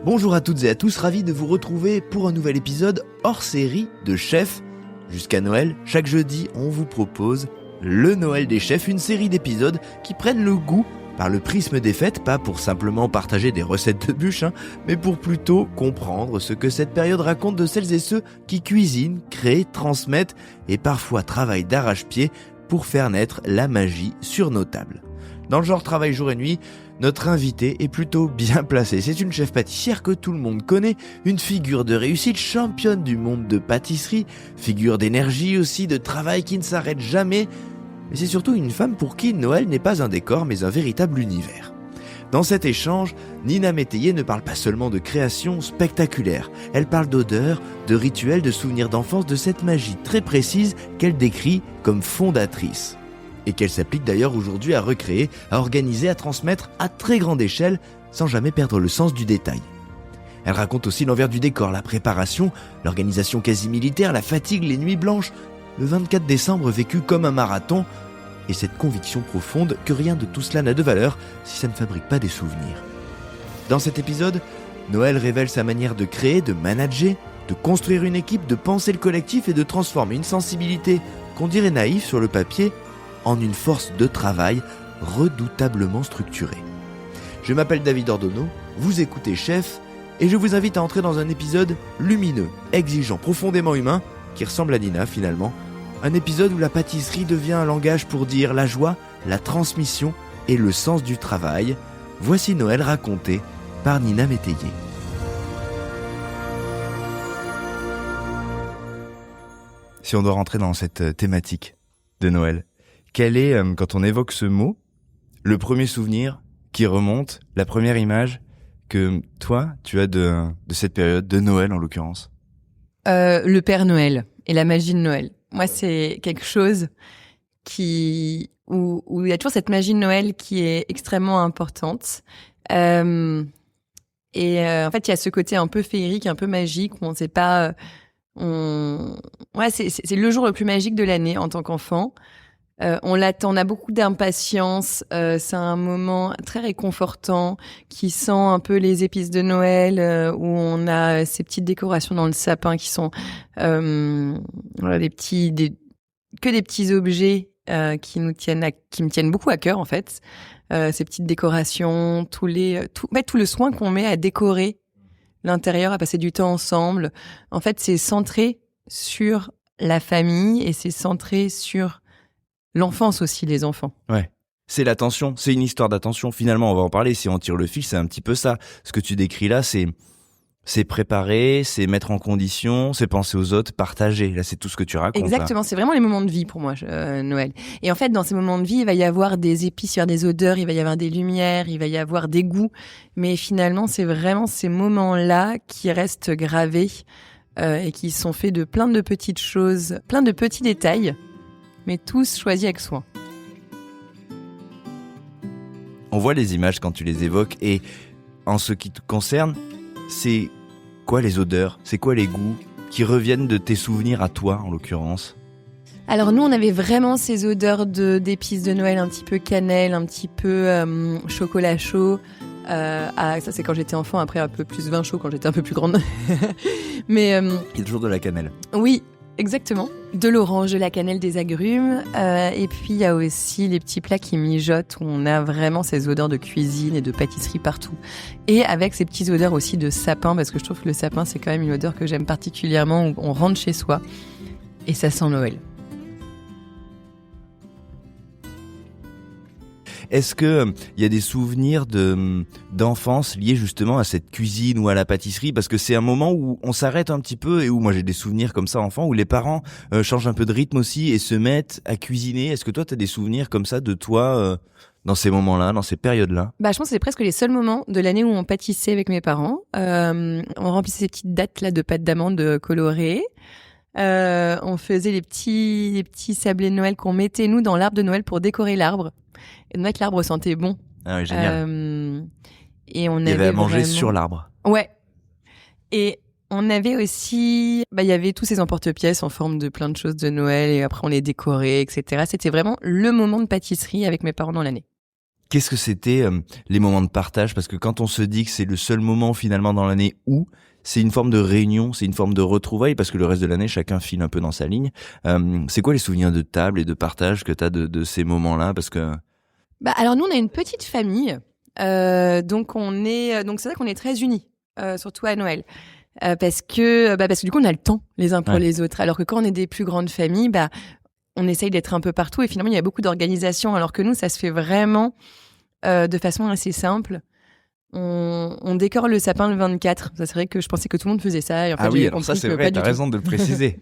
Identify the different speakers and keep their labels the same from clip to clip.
Speaker 1: Bonjour à toutes et à tous, ravi de vous retrouver pour un nouvel épisode hors série de Chef. Jusqu'à Noël, chaque jeudi, on vous propose le Noël des chefs, une série d'épisodes qui prennent le goût par le prisme des fêtes, pas pour simplement partager des recettes de bûches, mais pour plutôt comprendre ce que cette période raconte de celles et ceux qui cuisinent, créent, transmettent et parfois travaillent d'arrache-pied pour faire naître la magie sur nos tables. Dans le genre travail jour et nuit, notre invitée est plutôt bien placée. C'est une chef pâtissière que tout le monde connaît, une figure de réussite, championne du monde de pâtisserie, figure d'énergie aussi, de travail qui ne s'arrête jamais. Mais c'est surtout une femme pour qui Noël n'est pas un décor mais un véritable univers. Dans cet échange, Nina Métayer ne parle pas seulement de création spectaculaire. Elle parle d'odeurs, de rituels, de souvenirs d'enfance, de cette magie très précise qu'elle décrit comme fondatrice. Et qu'elle s'applique d'ailleurs aujourd'hui à recréer, à organiser, à transmettre à très grande échelle, sans jamais perdre le sens du détail. Elle raconte aussi l'envers du décor, la préparation, l'organisation quasi militaire, la fatigue, les nuits blanches, le 24 décembre vécu comme un marathon, et cette conviction profonde que rien de tout cela n'a de valeur si ça ne fabrique pas des souvenirs. Dans cet épisode, Noël révèle sa manière de créer, de manager, de construire une équipe, de penser le collectif et de transformer une sensibilité qu'on dirait naïve sur le papier en une force de travail redoutablement structurée. Je m'appelle David Ordonneau, vous écoutez Chef, et je vous invite à entrer dans un épisode lumineux, exigeant, profondément humain, qui ressemble à Nina finalement. Un épisode où la pâtisserie devient un langage pour dire la joie, la transmission et le sens du travail. Voici Noël raconté par Nina Métayer. Si on doit rentrer dans cette thématique de Noël, quel est, quand on évoque ce mot, le premier souvenir qui remonte, la première image que toi, tu as de cette période, de Noël en l'occurrence ?
Speaker 2: Le Père Noël et la magie de Noël. Moi, c'est quelque chose où il y a toujours cette magie de Noël qui est extrêmement importante. En fait, il y a ce côté un peu féerique, un peu magique, où on ne sait pas... c'est le jour le plus magique de l'année en tant qu'enfant. On l'attend, on a beaucoup d'impatience. C'est un moment très réconfortant qui sent un peu les épices de Noël, où on a ces petites décorations dans le sapin qui sont des petits objets qui me tiennent beaucoup à cœur en fait. Ces petites décorations, tout le soin qu'on met à décorer l'intérieur, à passer du temps ensemble. En fait, c'est centré sur la famille et c'est centré sur l'enfance aussi, les enfants.
Speaker 1: Ouais. C'est l'attention, c'est une histoire d'attention. Finalement, on va en parler. Si on tire le fil, c'est un petit peu ça. Ce que tu décris là, c'est préparer, c'est mettre en condition, c'est penser aux autres, partager. Là, c'est tout ce que tu racontes.
Speaker 2: Exactement, c'est vraiment les moments de vie pour moi, Noël. Et en fait, dans ces moments de vie, il va y avoir des épices, il va y avoir des odeurs, il va y avoir des lumières, il va y avoir des goûts. Mais finalement, c'est vraiment ces moments-là qui restent gravés et qui sont faits de plein de petites choses, plein de petits détails, mais tous choisis avec soin.
Speaker 1: On voit les images quand tu les évoques et en ce qui te concerne, c'est quoi les odeurs, c'est quoi les goûts qui reviennent de tes souvenirs à toi en l'occurrence ?
Speaker 2: Alors nous, on avait vraiment ces odeurs d'épices de Noël, un petit peu cannelle, un petit peu chocolat chaud. Ça c'est quand j'étais enfant, après un peu plus vin chaud quand j'étais un peu plus grande. Mais
Speaker 1: il y a toujours de la cannelle.
Speaker 2: Oui. Exactement. De l'orange, de la cannelle, des agrumes. Et puis, il y a aussi les petits plats qui mijotent où on a vraiment ces odeurs de cuisine et de pâtisserie partout. Et avec ces petites odeurs aussi de sapin, parce que je trouve que le sapin, c'est quand même une odeur que j'aime particulièrement, où on rentre chez soi et ça sent Noël.
Speaker 1: Est-ce que il y a des souvenirs d'enfance liés justement à cette cuisine ou à la pâtisserie ? Parce que c'est un moment où on s'arrête un petit peu et où moi j'ai des souvenirs comme ça enfant, où les parents changent un peu de rythme aussi et se mettent à cuisiner. Est-ce que toi tu as des souvenirs comme ça de toi dans ces moments-là, dans ces périodes-là ?
Speaker 2: Je pense que c'est presque les seuls moments de l'année où on pâtissait avec mes parents. On remplissait ces petites dattes là de pâte d'amande colorées. On faisait les petits sablés de Noël qu'on mettait nous dans l'arbre de Noël pour décorer l'arbre. Et donc l'arbre sentait bon.
Speaker 1: Ah oui, génial.
Speaker 2: Et on
Speaker 1: il y avait à manger
Speaker 2: vraiment...
Speaker 1: sur l'arbre.
Speaker 2: Ouais. Et on avait aussi, il y avait tous ces emporte-pièces en forme de plein de choses de Noël et après on les décorait, etc. C'était vraiment le moment de pâtisserie avec mes parents dans l'année.
Speaker 1: Qu'est-ce que c'était les moments de partage? Parce que quand on se dit que c'est le seul moment finalement dans l'année où c'est une forme de réunion, c'est une forme de retrouvailles, parce que le reste de l'année, chacun file un peu dans sa ligne. C'est quoi les souvenirs de table et de partage que tu as de ces moments-là? Parce que...
Speaker 2: Alors nous, on a une petite famille, donc c'est vrai qu'on est très unis, surtout à Noël. Parce que du coup, on a le temps les uns pour les autres. Alors que quand on est des plus grandes familles, on essaye d'être un peu partout et finalement, il y a beaucoup d'organisation. Alors que nous, ça se fait vraiment de façon assez simple. On décore le sapin le 24. Ça, c'est vrai que je pensais que tout le monde faisait ça. Et en fait,
Speaker 1: oui, alors ça, c'est vrai, t'as raison de le préciser.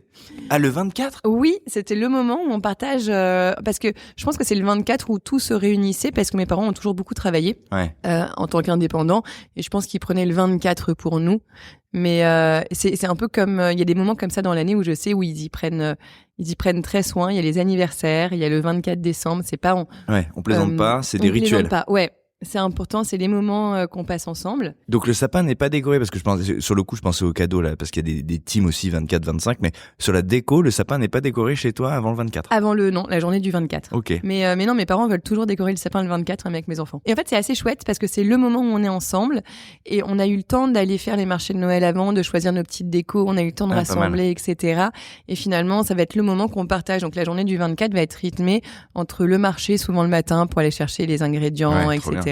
Speaker 1: Le 24 ?
Speaker 2: Oui, c'était le moment où on partage, parce que je pense que c'est le 24 où tout se réunissait, parce que mes parents ont toujours beaucoup travaillé en tant qu'indépendants, et je pense qu'ils prenaient le 24 pour nous. Mais c'est un peu comme, il y a des moments comme ça dans l'année où je sais où ils y prennent très soin. Il y a les anniversaires, il y a le 24 décembre. C'est pas
Speaker 1: on plaisante pas, c'est des rituels.
Speaker 2: On plaisante pas, ouais. C'est important, c'est les moments qu'on passe ensemble.
Speaker 1: Donc le sapin n'est pas décoré, parce que sur le coup je pensais aux cadeaux là, parce qu'il y a des teams aussi 24-25, mais sur la déco, le sapin n'est pas décoré chez toi avant le 24.
Speaker 2: Non, la journée du 24.
Speaker 1: Ok.
Speaker 2: Mais non, mes parents veulent toujours décorer le sapin le 24 avec mes enfants. Et en fait c'est assez chouette parce que c'est le moment où on est ensemble et on a eu le temps d'aller faire les marchés de Noël avant, de choisir nos petites décos, on a eu le temps de rassembler, etc. Et finalement ça va être le moment qu'on partage. Donc la journée du 24 va être rythmée entre le marché, souvent le matin, pour aller chercher les ingrédients, etc.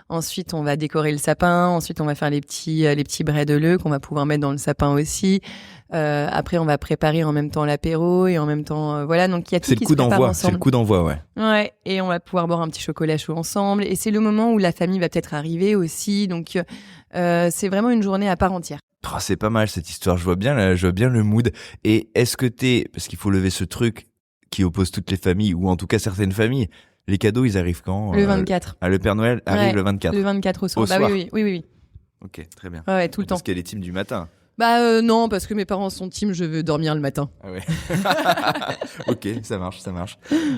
Speaker 2: Ensuite, on va décorer le sapin. Ensuite, on va faire les petits braies de leux qu'on va pouvoir mettre dans le sapin aussi. Après, on va préparer en même temps l'apéro et en même temps, voilà. Donc, il y a tout qui se prépare ensemble.
Speaker 1: C'est le coup d'envoi, ouais.
Speaker 2: Ouais. Et on va pouvoir boire un petit chocolat chaud ensemble. Et c'est le moment où la famille va peut-être arriver aussi. Donc, c'est vraiment une journée à part entière.
Speaker 1: Oh, c'est pas mal cette histoire. Je vois bien le mood. Et est-ce que parce qu'il faut lever ce truc qui oppose toutes les familles, ou en tout cas certaines familles. Les cadeaux, ils arrivent quand?
Speaker 2: Le 24.
Speaker 1: Le Père Noël arrive le 24.
Speaker 2: Le 24 au soir.
Speaker 1: Soir.
Speaker 2: Oui.
Speaker 1: Ok, très bien.
Speaker 2: Ouais, tout le temps.
Speaker 1: Parce qu'il y a les teams du matin.
Speaker 2: Non, parce que mes parents sont team, je veux dormir le matin.
Speaker 1: Ah ouais. Ok, ça marche.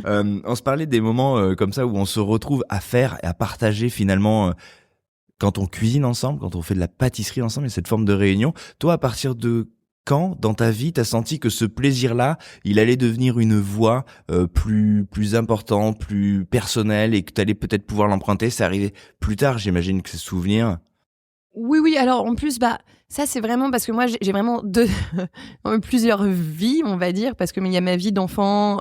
Speaker 1: On se parlait des moments comme ça où on se retrouve à faire et à partager finalement quand on cuisine ensemble, quand on fait de la pâtisserie ensemble, il y a cette forme de réunion. Toi, à partir de quand dans ta vie t'as senti que ce plaisir-là, il allait devenir une voie plus importante, plus personnelle, et que t'allais peut-être pouvoir l'emprunter? C'est arrivé plus tard, j'imagine, que ces souvenirs.
Speaker 2: Oui. Alors en plus, ça c'est vraiment parce que moi j'ai vraiment plusieurs vies, on va dire, parce que il y a ma vie d'enfant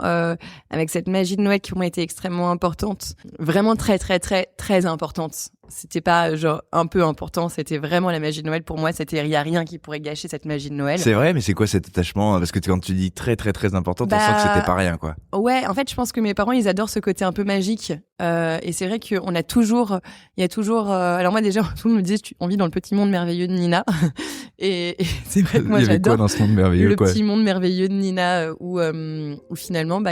Speaker 2: avec cette magie de Noël qui m'a été extrêmement importante, vraiment très très très très importante. C'était pas genre un peu important, c'était vraiment la magie de Noël pour moi. Il y a rien qui pourrait gâcher cette magie de Noël.
Speaker 1: C'est vrai, mais c'est quoi cet attachement? Parce que quand tu dis très très très important, on sent que c'était pas rien, quoi.
Speaker 2: Ouais, en fait, je pense que mes parents, ils adorent ce côté un peu magique. Et c'est vrai il y a toujours. Alors moi déjà, tout le monde me disait, on vit dans le petit monde merveilleux de Nina. et c'est vrai que moi
Speaker 1: j'adore. Il y avait quoi
Speaker 2: j'adore
Speaker 1: dans ce monde merveilleux,
Speaker 2: petit monde merveilleux de Nina où finalement,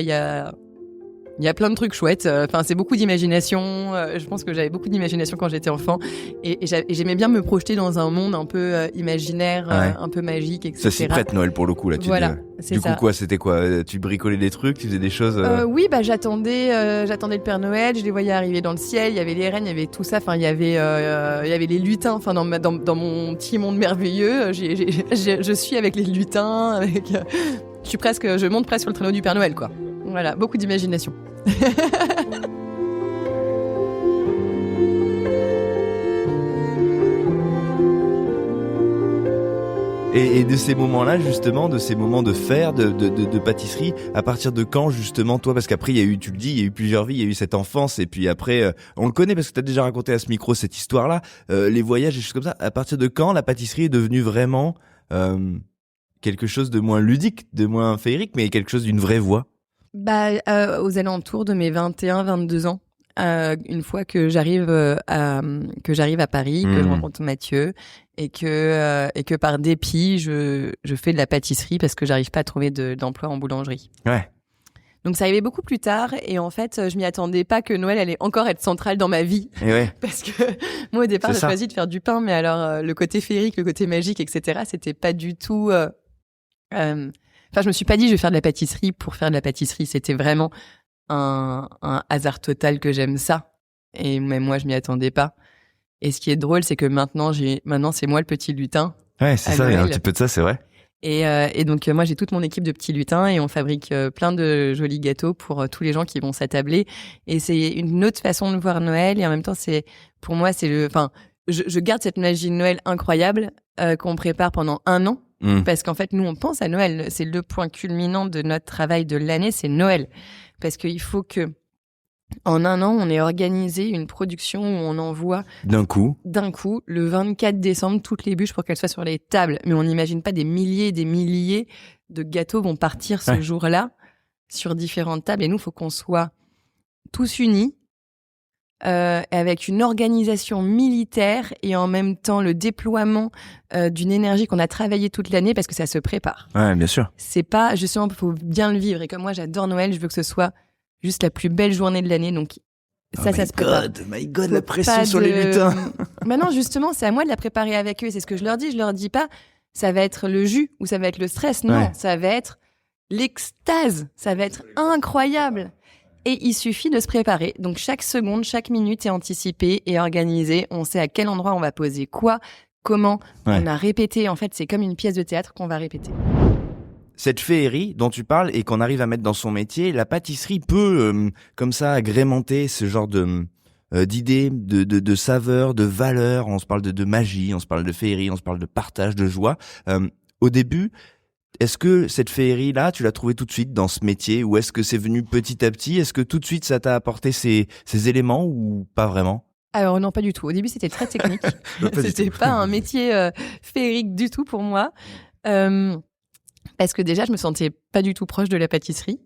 Speaker 2: il y a plein de trucs chouettes. Enfin, c'est beaucoup d'imagination. Je pense que j'avais beaucoup d'imagination quand j'étais enfant. Et j'aimais bien me projeter dans un monde un peu imaginaire, un peu magique, etc.
Speaker 1: Ça s'y prête Noël pour le coup, là.
Speaker 2: Voilà, c'est ça.
Speaker 1: Du coup, quoi, c'était quoi? Tu bricolais des trucs, tu faisais des choses
Speaker 2: Oui, j'attendais le Père Noël. Je les voyais arriver dans le ciel. Il y avait les rennes, il y avait tout ça. Enfin, il y avait les lutins. Enfin, dans mon petit monde merveilleux, je suis avec les lutins. Je monte presque sur le traîneau du Père Noël, quoi. Voilà, beaucoup d'imagination.
Speaker 1: Et de ces moments-là, justement, de ces moments de faire, de pâtisserie, à partir de quand, justement, toi, parce qu'après, tu le dis, il y a eu plusieurs vies, il y a eu cette enfance, et puis après, on le connaît parce que t'as déjà raconté à ce micro cette histoire-là, les voyages et choses comme ça. À partir de quand la pâtisserie est devenue vraiment quelque chose de moins ludique, de moins féerique, mais quelque chose d'une vraie voie?
Speaker 2: Aux alentours de mes 21-22 ans. Une fois que j'arrive à Paris, que je rencontre Mathieu et que par dépit je fais de la pâtisserie parce que j'arrive pas à trouver d'emploi en boulangerie.
Speaker 1: Ouais.
Speaker 2: Donc ça arrivait beaucoup plus tard et en fait je m'y attendais pas que Noël allait encore être central dans ma vie.
Speaker 1: Et ouais.
Speaker 2: Parce que moi au départ j'ai choisi de faire du pain, mais alors le côté féerique, le côté magique, etc. C'était pas du tout. Enfin, je me suis pas dit je vais faire de la pâtisserie pour faire de la pâtisserie. C'était vraiment un hasard total que j'aime ça. Et même moi, je m'y attendais pas. Et ce qui est drôle, c'est que maintenant c'est moi le petit lutin.
Speaker 1: Ouais, c'est ça, il y a un petit peu de ça, c'est vrai.
Speaker 2: Et donc moi j'ai toute mon équipe de petits lutins et on fabrique plein de jolis gâteaux pour tous les gens qui vont s'attabler. Et c'est une autre façon de voir Noël et en même temps pour moi je garde cette magie de Noël incroyable qu'on prépare pendant un an. Parce qu'en fait, nous, on pense à Noël. C'est le point culminant de notre travail de l'année, c'est Noël. Parce qu'il faut que, en un an, on ait organisé une production où on envoie d'un coup, le 24 décembre, toutes les bûches pour qu'elles soient sur les tables. Mais on n'imagine pas des milliers et des milliers de gâteaux vont partir ce jour-là sur différentes tables. Et nous, il faut qu'on soit tous unis. Avec une organisation militaire et en même temps le déploiement d'une énergie qu'on a travaillé toute l'année parce que ça se prépare.
Speaker 1: Ouais, bien sûr.
Speaker 2: C'est pas, justement, il faut bien le vivre. Et comme moi, j'adore Noël, je veux que ce soit juste la plus belle journée de l'année. Donc, ça se prépare.
Speaker 1: My God, la pression sur les lutins.
Speaker 2: Maintenant, justement, c'est à moi de la préparer avec eux. C'est ce que je leur dis. Je leur dis pas, ça va être le jus ou ça va être le stress. Non, ça va être l'extase. Ça va être incroyable. Et il suffit de se préparer. Donc, chaque seconde, chaque minute est anticipée et organisée. On sait à quel endroit on va poser quoi, comment. On a répété. En fait, c'est comme une pièce de théâtre qu'on va répéter.
Speaker 1: Cette féerie dont tu parles et qu'on arrive à mettre dans son métier, la pâtisserie peut, comme ça, agrémenter ce genre d'idées, de saveurs, de valeurs. On se parle de magie, on se parle de féerie, on se parle de partage, de joie. Au début, est-ce que cette féerie-là, tu l'as trouvée tout de suite dans ce métier ou est-ce que c'est venu petit à petit? Est-ce que tout de suite, ça t'a apporté ces éléments ou pas vraiment?
Speaker 2: Alors non, pas du tout. Au début, c'était très technique. C'était pas un métier féerique du tout pour moi. Parce que déjà, je me sentais pas du tout proche de la pâtisserie.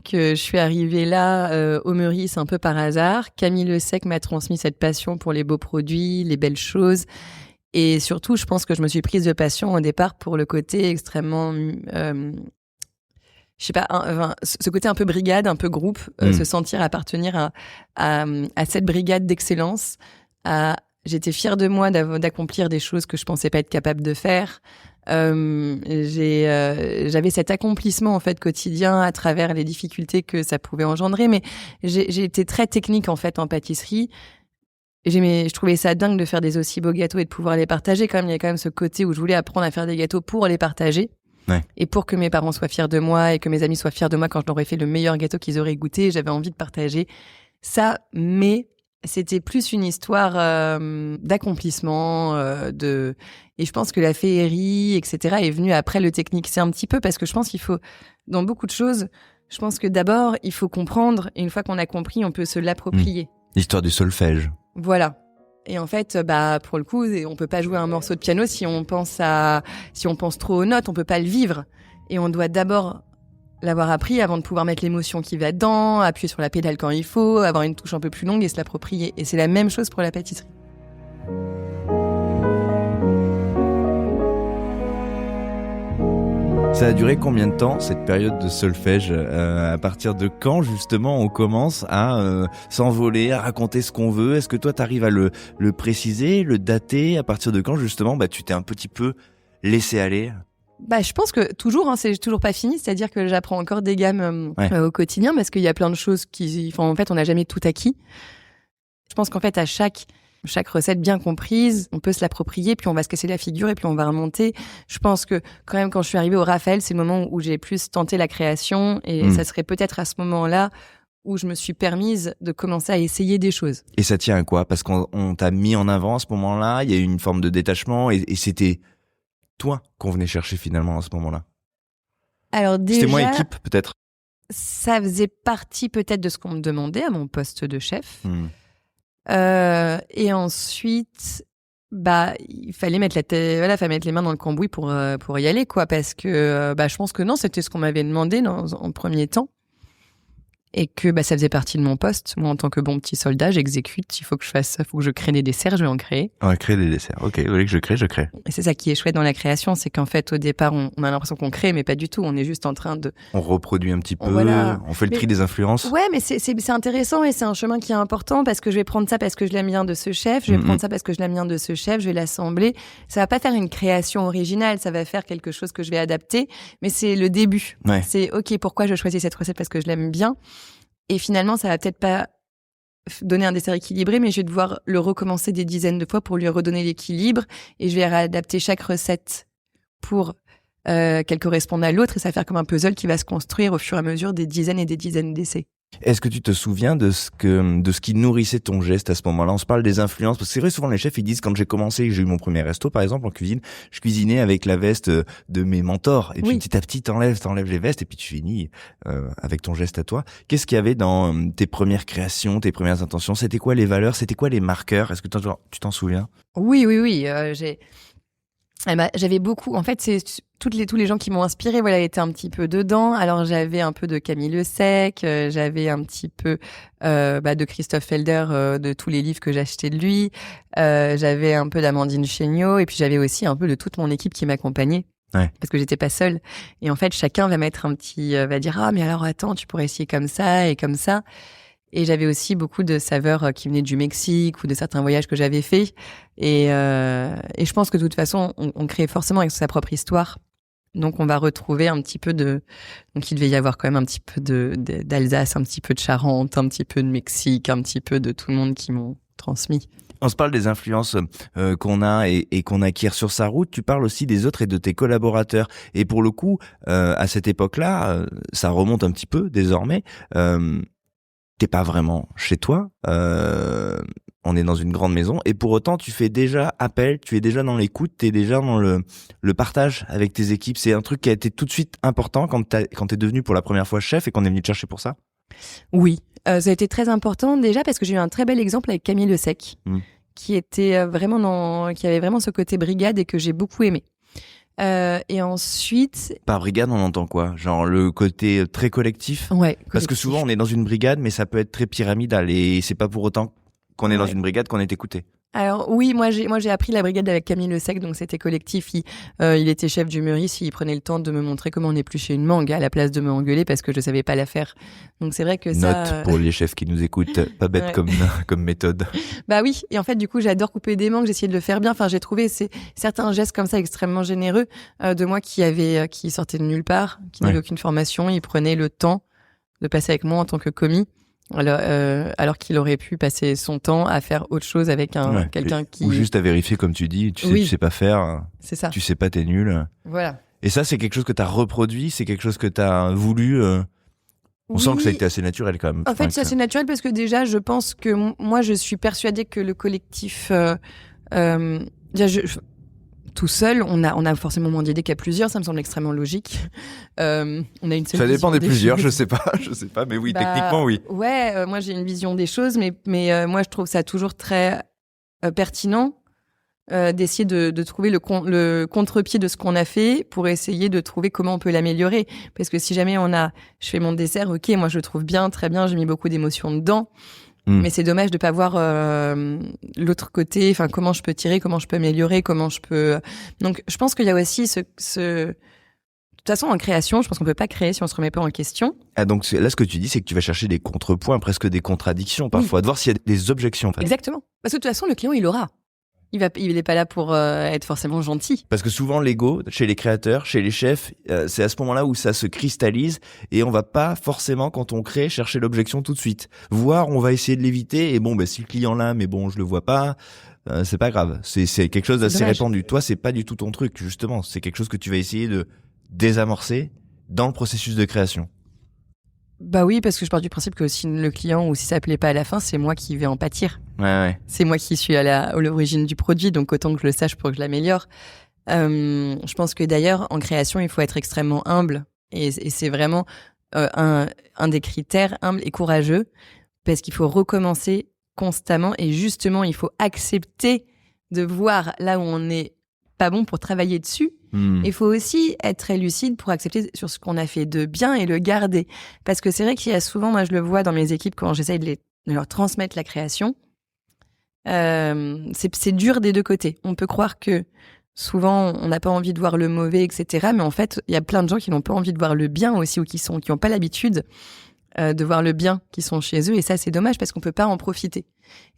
Speaker 2: Que je suis arrivée là au Meurice un peu par hasard. Camille Le Sec m'a transmis cette passion pour les beaux produits, les belles choses. Et surtout, je pense que je me suis prise de passion au départ pour le côté extrêmement, je sais pas, ce côté un peu brigade, un peu groupe, se sentir appartenir à cette brigade d'excellence. J'étais fière de moi d'accomplir des choses que je pensais pas être capable de faire. J'avais cet accomplissement en fait quotidien à travers les difficultés que ça pouvait engendrer, mais j'ai été très technique en fait en pâtisserie. Je trouvais ça dingue de faire des aussi beaux gâteaux et de pouvoir les partager. Quand même, il y a quand même ce côté où je voulais apprendre à faire des gâteaux pour les partager. Et pour que mes parents soient fiers de moi et que mes amis soient fiers de moi quand je leur ai fait le meilleur gâteau qu'ils auraient goûté. J'avais envie de partager ça, mais c'était plus une histoire d'accomplissement, et je pense que la féerie, etc., est venue après le technique. C'est un petit peu parce que je pense qu'il faut, dans beaucoup de choses, je pense que d'abord, il faut comprendre, et une fois qu'on a compris, on peut se l'approprier.
Speaker 1: L'histoire du solfège.
Speaker 2: Voilà. Et en fait, pour le coup, on peut pas jouer un morceau de piano si on pense trop aux notes, on peut pas le vivre. Et on doit d'abord l'avoir appris avant de pouvoir mettre l'émotion qui va dedans, appuyer sur la pédale quand il faut, avoir une touche un peu plus longue et se l'approprier. Et c'est la même chose pour la pâtisserie.
Speaker 1: Ça a duré combien de temps, cette période de solfège? À partir de quand, justement, on commence à s'envoler, à raconter ce qu'on veut? Est-ce que toi, t'arrives à le préciser, le dater? À partir de quand, justement, tu t'es un petit peu laissé aller?
Speaker 2: Je pense que toujours, c'est toujours pas fini. C'est-à-dire que j'apprends encore des gammes au quotidien parce qu'il y a plein de choses en fait, on n'a jamais tout acquis. Je pense qu'en fait, à chaque recette bien comprise, on peut se l'approprier, puis on va se casser la figure et puis on va remonter. Je pense que quand même, quand je suis arrivée au Raphaël, c'est le moment où j'ai plus tenté la création et ça serait peut-être à ce moment-là où je me suis permise de commencer à essayer des choses.
Speaker 1: Et ça tient à quoi? Parce qu'on t'a mis en avant à ce moment-là, il y a eu une forme de détachement et c'était toi qu'on venait chercher finalement à ce moment-là.
Speaker 2: Alors déjà,
Speaker 1: c'était moins équipe peut-être.
Speaker 2: Ça faisait partie peut-être de ce qu'on me demandait à mon poste de chef. Et ensuite, il fallait mettre mettre les mains dans le cambouis pour y aller, quoi, parce que je pense que non, c'était ce qu'on m'avait demandé en premier temps. Et que ça faisait partie de mon poste. Moi, en tant que bon petit soldat, j'exécute. Il faut que je crée des desserts, je vais en créer.
Speaker 1: On va créer des desserts. Ok, vous voulez que je crée.
Speaker 2: Et c'est ça qui est chouette dans la création, c'est qu'en fait, au départ, on a l'impression qu'on crée, mais pas du tout. On est juste en train de...
Speaker 1: On reproduit un petit peu, on fait le tri des influences.
Speaker 2: Ouais, mais c'est intéressant et c'est un chemin qui est important parce que je vais prendre ça parce que je l'aime bien de ce chef, je vais prendre ça parce que je l'aime bien de ce chef, je vais l'assembler. Ça va pas faire une création originale, ça va faire quelque chose que je vais adapter, mais c'est le début. C'est ok, pourquoi je choisis cette recette? Parce que je l'aime bien. Et finalement, ça va peut-être pas donner un dessert équilibré, mais je vais devoir le recommencer des dizaines de fois pour lui redonner l'équilibre. Et je vais réadapter chaque recette pour qu'elles correspondent à l'autre, et ça va faire comme un puzzle qui va se construire au fur et à mesure des dizaines et des dizaines d'essais.
Speaker 1: Est-ce que tu te souviens de ce qui nourrissait ton geste à ce moment-là? On se parle des influences, parce que c'est vrai, souvent les chefs, ils disent, quand j'ai commencé, j'ai eu mon premier resto, par exemple, en cuisine, je cuisinais avec la veste de mes mentors. Et puis petit à petit, t'enlèves les vestes, et puis tu finis avec ton geste à toi. Qu'est-ce qu'il y avait dans tes premières créations, tes premières intentions? C'était quoi les valeurs? C'était quoi les marqueurs? Est-ce que tu t'en souviens?
Speaker 2: Oui. J'avais beaucoup. En fait, c'est tous les gens qui m'ont inspirée, voilà, étaient un petit peu dedans. Alors, j'avais un peu de Camille Le Sec, j'avais un petit peu de Christophe Felder, de tous les livres que j'achetais de lui. J'avais un peu d'Amandine Chéniaud, et puis j'avais aussi un peu de toute mon équipe qui m'accompagnait. Ouais. Parce que j'étais pas seule. Et en fait, chacun va mettre un petit, va dire, ah, mais alors attends, tu pourrais essayer comme ça et comme ça. Et j'avais aussi beaucoup de saveurs qui venaient du Mexique ou de certains voyages que j'avais faits. Et je pense que de toute façon, on crée forcément avec sa propre histoire. Donc, on va retrouver un petit peu donc, il devait y avoir quand même un petit peu d'Alsace, un petit peu de Charente, un petit peu de Mexique, un petit peu de tout le monde qui m'ont transmis.
Speaker 1: On se parle des influences qu'on a et qu'on acquiert sur sa route. Tu parles aussi des autres et de tes collaborateurs. Et pour le coup, à cette époque-là, ça remonte un petit peu désormais. T'es pas vraiment chez toi. On est dans une grande maison, et pour autant tu fais déjà appel, tu es déjà dans l'écoute, tu es déjà dans le partage avec tes équipes. C'est un truc qui a été tout de suite important quand t'es devenu pour la première fois chef et qu'on est venu te chercher pour ça?
Speaker 2: Oui, ça a été très important déjà parce que j'ai eu un très bel exemple avec Camille Le Sec, qui était qui avait vraiment ce côté brigade et que j'ai beaucoup aimé. Et ensuite...
Speaker 1: Par brigade, on entend quoi? Genre le côté très collectif?
Speaker 2: Ouais.
Speaker 1: Parce que souvent on est dans une brigade, mais ça peut être très pyramidal, et c'est pas pour autant qu'on est dans une brigade qu'on est écouté.
Speaker 2: Alors oui, moi j'ai appris la brigade avec Camille Le Sec, donc c'était collectif. Il était chef du Meurice, il prenait le temps de me montrer comment on épluchait une mangue à la place de me engueuler parce que je savais pas la faire. Donc c'est vrai que ça...
Speaker 1: Note pour les chefs qui nous écoutent, pas bête comme méthode.
Speaker 2: Bah oui, et en fait du coup j'adore couper des mangues, j'essayais de le faire bien. Enfin j'ai trouvé certains gestes comme ça extrêmement généreux de moi qui sortait de nulle part, qui n'avait aucune formation. Il prenait le temps de passer avec moi en tant que commis. Alors qu'il aurait pu passer son temps à faire autre chose avec quelqu'un qui...
Speaker 1: Ou juste à vérifier, comme tu dis, tu sais pas faire,
Speaker 2: c'est ça.
Speaker 1: Tu sais pas, t'es nul.
Speaker 2: Voilà.
Speaker 1: Et ça, c'est quelque chose que t'as reproduit, c'est quelque chose que t'as voulu... On sent que ça a été assez naturel quand même.
Speaker 2: En fait, c'est assez naturel parce que déjà, je pense que moi, je suis persuadée que le collectif... tout seul, on a forcément moins d'idées qu'à plusieurs, ça me semble extrêmement logique. On a une seule
Speaker 1: ça dépend des plusieurs,
Speaker 2: choses.
Speaker 1: je sais pas, mais oui, techniquement oui.
Speaker 2: Ouais, moi j'ai une vision des choses, mais moi je trouve ça toujours très pertinent d'essayer de trouver le contre-pied de ce qu'on a fait pour essayer de trouver comment on peut l'améliorer. Parce que si jamais je fais mon dessert, ok, moi je le trouve bien, très bien, j'ai mis beaucoup d'émotions dedans. Mais c'est dommage de pas voir l'autre côté, enfin comment je peux tirer, comment je peux améliorer, comment je peux... Donc je pense qu'il y a aussi de toute façon, en création, je pense qu'on peut pas créer si on se remet pas en question.
Speaker 1: Ah, donc là, ce que tu dis, c'est que tu vas chercher des contrepoints, presque des contradictions parfois, de voir s'il y a des objections. En fait.
Speaker 2: Exactement. Parce que de toute façon, le client, il aura. Il est pas là pour être forcément gentil.
Speaker 1: Parce que souvent, l'ego, chez les créateurs, chez les chefs, c'est à ce moment-là où ça se cristallise, et on va pas forcément, quand on crée, chercher l'objection tout de suite. Voire, on va essayer de l'éviter, et bon, si le client l'a, mais bon, je le vois pas, c'est pas grave. C'est quelque chose d'assez répandu. Toi, c'est pas du tout ton truc, justement. C'est quelque chose que tu vas essayer de désamorcer dans le processus de création.
Speaker 2: Bah oui, parce que je pars du principe que si le client ou si ça plaît pas à la fin, c'est moi qui vais en pâtir.
Speaker 1: Ouais.
Speaker 2: C'est moi qui suis à l'origine du produit, donc autant que je le sache pour que je l'améliore. Je pense que d'ailleurs, en création, il faut être extrêmement humble. Et c'est vraiment un des critères, humble et courageux, parce qu'il faut recommencer constamment. Et justement, il faut accepter de voir là où on n'est pas bon pour travailler dessus. Il faut aussi être très lucide pour accepter sur ce qu'on a fait de bien et le garder. Parce que c'est vrai qu'il y a souvent, moi je le vois dans mes équipes quand j'essaye de leur transmettre la création, c'est dur des deux côtés. On peut croire que souvent on n'a pas envie de voir le mauvais, etc. Mais en fait, il y a plein de gens qui n'ont pas envie de voir le bien aussi, ou qui n'ont pas l'habitude de voir le bien qui sont chez eux. Et ça, c'est dommage parce qu'on peut pas en profiter.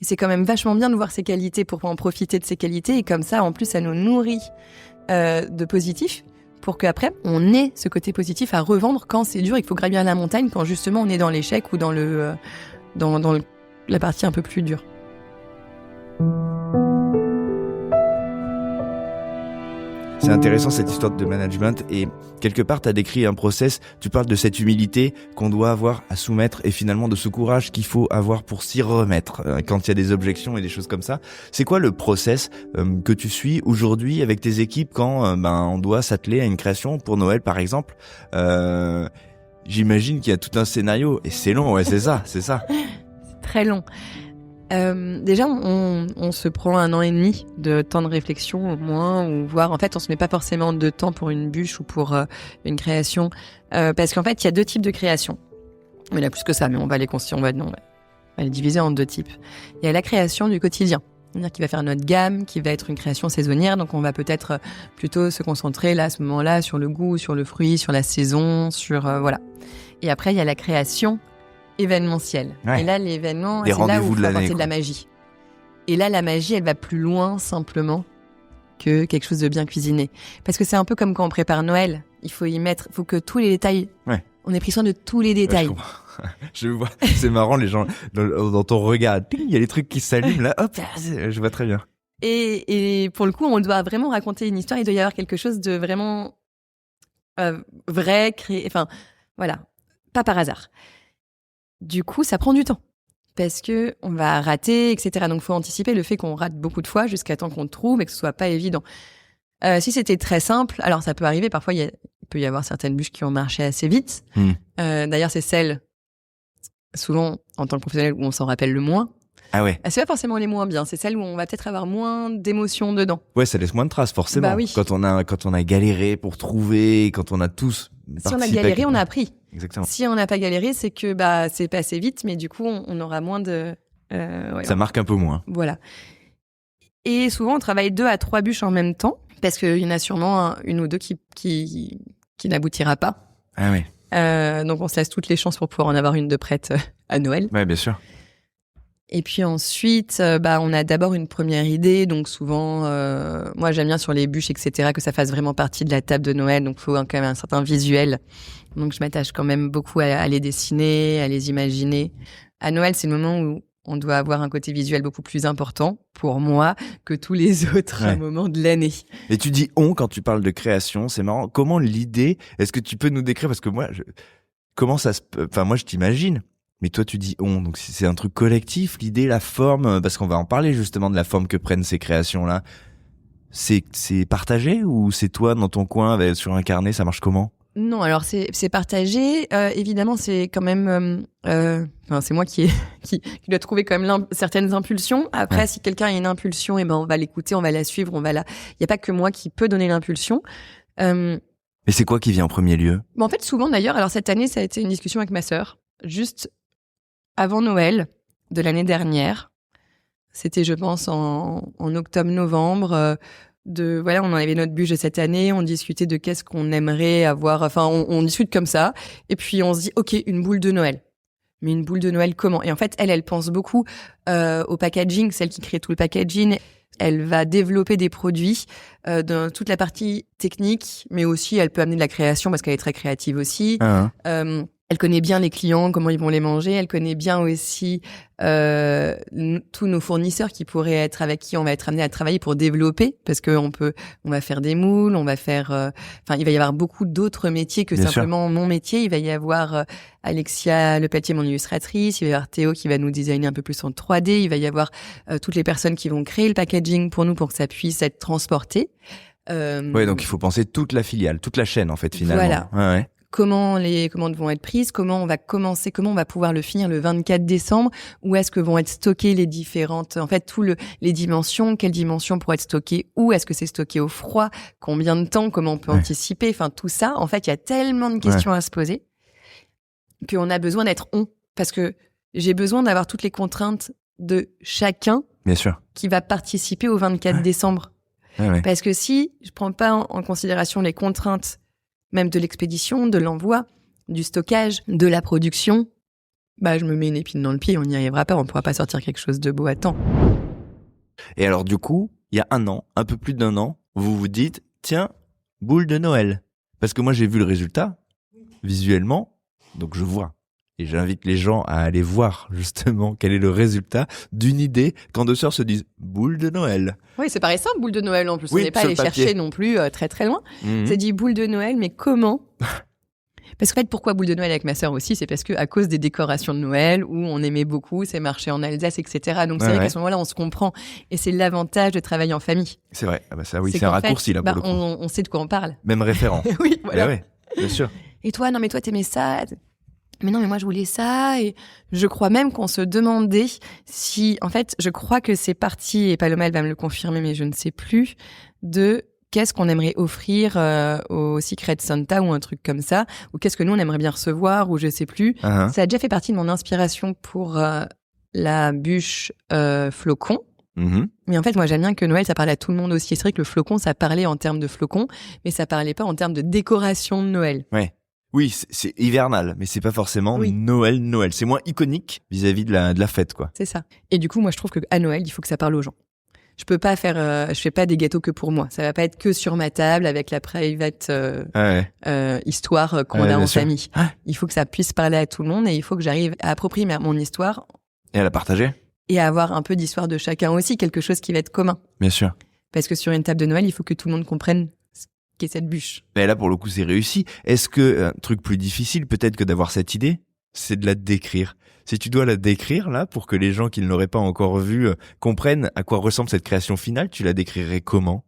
Speaker 2: Et c'est quand même vachement bien de voir ses qualités pour en profiter de ses qualités. Et comme ça, en plus, ça nous nourrit de positif pour qu'après, on ait ce côté positif à revendre quand c'est dur et qu'il faut gravir la montagne, quand justement on est dans l'échec ou dans la partie un peu plus dure.
Speaker 1: C'est intéressant cette histoire de management et quelque part tu as décrit un process, tu parles de cette humilité qu'on doit avoir à soumettre et finalement de ce courage qu'il faut avoir pour s'y remettre quand il y a des objections et des choses comme ça. C'est quoi le process que tu suis aujourd'hui avec tes équipes quand on doit s'atteler à une création pour Noël par exemple J'imagine qu'il y a tout un scénario et c'est long, ouais, c'est ça.
Speaker 2: C'est très long. Déjà, on se prend 1 an et demi de temps de réflexion au moins, ou voire en fait, on se met pas forcément de temps pour une bûche ou pour une création, parce qu'en fait, il y a 2 types de création. Il y en a plus que ça, mais on va les diviser en 2 types. Il y a la création du quotidien, c'est-à-dire qui va faire notre gamme, qui va être une création saisonnière, donc on va peut-être plutôt se concentrer là à ce moment-là sur le goût, sur le fruit, sur la saison, sur voilà. Et après, il y a la création événementiel. Ouais. Et là, l'événement, c'est là où il faut apporter de la magie. Et là, la magie, elle va plus loin simplement que quelque chose de bien cuisiné. Parce que c'est un peu comme quand on prépare Noël. Il faut que tous les détails, on ait pris soin de tous les détails.
Speaker 1: Je vois, c'est marrant les gens, dans ton regard, il y a les trucs qui s'allument là, hop, je vois très bien.
Speaker 2: Et pour le coup, on doit vraiment raconter une histoire, il doit y avoir quelque chose de vraiment vrai, créé, enfin, voilà, pas par hasard. Du coup, ça prend du temps parce que on va rater, etc. Donc, faut anticiper le fait qu'on rate beaucoup de fois jusqu'à temps qu'on trouve et que ce soit pas évident. Si c'était très simple, alors ça peut arriver. Parfois, il peut y avoir certaines bûches qui ont marché assez vite. D'ailleurs, c'est celles, souvent, en tant que professionnel, où on s'en rappelle le moins.
Speaker 1: Ah ouais.
Speaker 2: C'est pas forcément les moins bien. C'est celles où on va peut-être avoir moins d'émotions dedans.
Speaker 1: Ouais, ça laisse moins de traces, forcément.
Speaker 2: Bah oui.
Speaker 1: Quand on a galéré pour trouver, quand on a tous
Speaker 2: si on a galéré, on a appris.
Speaker 1: Exactement.
Speaker 2: Si on n'a pas galéré, c'est que c'est passé vite, mais du coup, on aura moins de.
Speaker 1: Ça marque un peu moins.
Speaker 2: Voilà. Et souvent, on travaille 2 à 3 bûches en même temps, parce qu'il y en a sûrement une ou deux qui n'aboutira pas.
Speaker 1: Ah ouais.
Speaker 2: Donc, on se laisse toutes les chances pour pouvoir en avoir une de prête à Noël.
Speaker 1: Ouais, bien sûr.
Speaker 2: Et puis ensuite, on a d'abord une première idée. Donc souvent, moi j'aime bien sur les bûches, etc., que ça fasse vraiment partie de la table de Noël. Donc il faut quand même un certain visuel. Donc je m'attache quand même beaucoup à les dessiner, à les imaginer. À Noël, c'est le moment où on doit avoir un côté visuel beaucoup plus important pour moi que tous les autres moments de l'année.
Speaker 1: Et tu dis « on » quand tu parles de création, c'est marrant. Comment l'idée, est-ce que tu peux nous décrire? Parce que moi, moi je t'imagine. Mais toi, tu dis on, donc c'est un truc collectif, l'idée, la forme, parce qu'on va en parler justement de la forme que prennent ces créations-là. C'est partagé ou c'est toi dans ton coin sur un carnet, ça marche comment?
Speaker 2: Non, alors c'est partagé. Évidemment, c'est quand même, c'est moi qui dois trouver quand même certaines impulsions. Après, si quelqu'un a une impulsion, on va l'écouter, on va la suivre, il y a pas que moi qui peut donner l'impulsion.
Speaker 1: Mais c'est quoi qui vient en premier lieu?
Speaker 2: En fait, souvent d'ailleurs. Alors cette année, ça a été une discussion avec ma sœur, juste avant Noël de l'année dernière. C'était, je pense, en octobre-novembre. On en avait notre bûche de cette année. On discutait de qu'est-ce qu'on aimerait avoir. Enfin, on discute comme ça. Et puis, on se dit, OK, une boule de Noël. Mais une boule de Noël, comment? Et en fait, elle pense beaucoup au packaging, celle qui crée tout le packaging. Elle va développer des produits dans toute la partie technique, mais aussi, elle peut amener de la création parce qu'elle est très créative aussi. Elle connaît bien les clients, comment ils vont les manger. Elle connaît bien aussi tous nos fournisseurs avec qui on va être amené à travailler pour développer, parce que on va faire des moules, il va y avoir beaucoup d'autres métiers que bien simplement mon métier. Il va y avoir Alexia Lepelletier, mon illustratrice. Il va y avoir Théo qui va nous designer un peu plus en 3D. Il va y avoir toutes les personnes qui vont créer le packaging pour nous pour que ça puisse être transporté.
Speaker 1: Donc il faut penser toute la filiale, toute la chaîne en fait finalement.
Speaker 2: Voilà. Ouais. Comment les commandes vont être prises, comment on va pouvoir le finir le 24 décembre, où est-ce que vont être stockées les différentes, en fait, les dimensions, quelles dimensions pourraient être stockées, où est-ce que c'est stocké au froid, combien de temps, comment on peut anticiper, enfin, tout ça, en fait, il y a tellement de questions à se poser qu'on a besoin d'être parce que j'ai besoin d'avoir toutes les contraintes de chacun
Speaker 1: bien sûr
Speaker 2: qui va participer au 24 décembre. Parce que si je prends pas en considération les contraintes même de l'expédition, de l'envoi, du stockage, de la production, je me mets une épine dans le pied, on n'y arrivera pas, on ne pourra pas sortir quelque chose de beau à temps.
Speaker 1: Et alors du coup, il y a un peu plus d'1 an, vous vous dites, tiens, boule de Noël. Parce que moi j'ai vu le résultat, visuellement, donc je vois. Et j'invite les gens à aller voir justement quel est le résultat d'une idée quand deux sœurs se disent boule de Noël.
Speaker 2: Oui, c'est pareil simple, boule de Noël en plus.
Speaker 1: Oui,
Speaker 2: On n'est pas
Speaker 1: sur
Speaker 2: allé
Speaker 1: le papier.
Speaker 2: chercher non plus très très loin.
Speaker 1: Mhm.
Speaker 2: C'est dit boule de Noël, mais comment? Parce qu'en fait, pourquoi boule de Noël avec ma sœur aussi? C'est parce que à cause des décorations de Noël où on aimait beaucoup ces marchés en Alsace, etc. Donc c'est vrai qu'à ce moment-là, on se comprend. Et c'est l'avantage de travailler en famille.
Speaker 1: C'est vrai. Ah bah ça, oui, c'est
Speaker 2: qu'en
Speaker 1: un raccourci
Speaker 2: fait,
Speaker 1: là pour le coup.
Speaker 2: on sait de quoi on parle.
Speaker 1: Même référent.
Speaker 2: Oui, voilà.
Speaker 1: Eh ouais, bien sûr.
Speaker 2: Et toi, non mais toi t'aimais ça. Mais non, mais moi je voulais ça. Et je crois même qu'on se demandait si, en fait, je crois que c'est parti, et Paloma elle va me le confirmer, mais je ne sais plus, de qu'est-ce qu'on aimerait offrir au Secret Santa ou un truc comme ça, ou qu'est-ce que nous on aimerait bien recevoir, ou je sais plus.
Speaker 1: Uh-huh.
Speaker 2: Ça a déjà fait partie de mon inspiration pour la bûche flocon.
Speaker 1: Mhm.
Speaker 2: Mais en fait, moi, j'aime bien que Noël, ça parlait à tout le monde aussi. C'est vrai que le flocon, ça parlait en termes de flocon, mais ça parlait pas en termes de décoration de Noël.
Speaker 1: Ouais. Oui, c'est hivernal, mais c'est pas forcément
Speaker 2: Oui.
Speaker 1: Noël. C'est moins iconique vis-à-vis de la fête, quoi.
Speaker 2: C'est ça. Et du coup, moi, je trouve qu'à Noël, il faut que ça parle aux gens. Je peux pas faire, je fais pas des gâteaux que pour moi. Ça va pas être que sur ma table avec la private histoire qu'on a en
Speaker 1: sûr.
Speaker 2: famille.
Speaker 1: Ah.
Speaker 2: Il faut que ça puisse parler à tout le monde et il faut que j'arrive à approprier mon histoire
Speaker 1: Et à la partager,
Speaker 2: et à avoir un peu d'histoire de chacun aussi, quelque chose qui va être commun.
Speaker 1: bien sûr.
Speaker 2: Parce que sur une table de Noël, il faut que tout le monde comprenne ce qu'est cette bûche.
Speaker 1: Et là, pour le coup, c'est réussi. Est-ce que un truc plus difficile, peut-être que d'avoir cette idée, c'est de la décrire. Si tu dois la décrire, là, pour que les gens qui ne l'auraient pas encore vue comprennent à quoi ressemble cette création finale, tu la décrirais comment?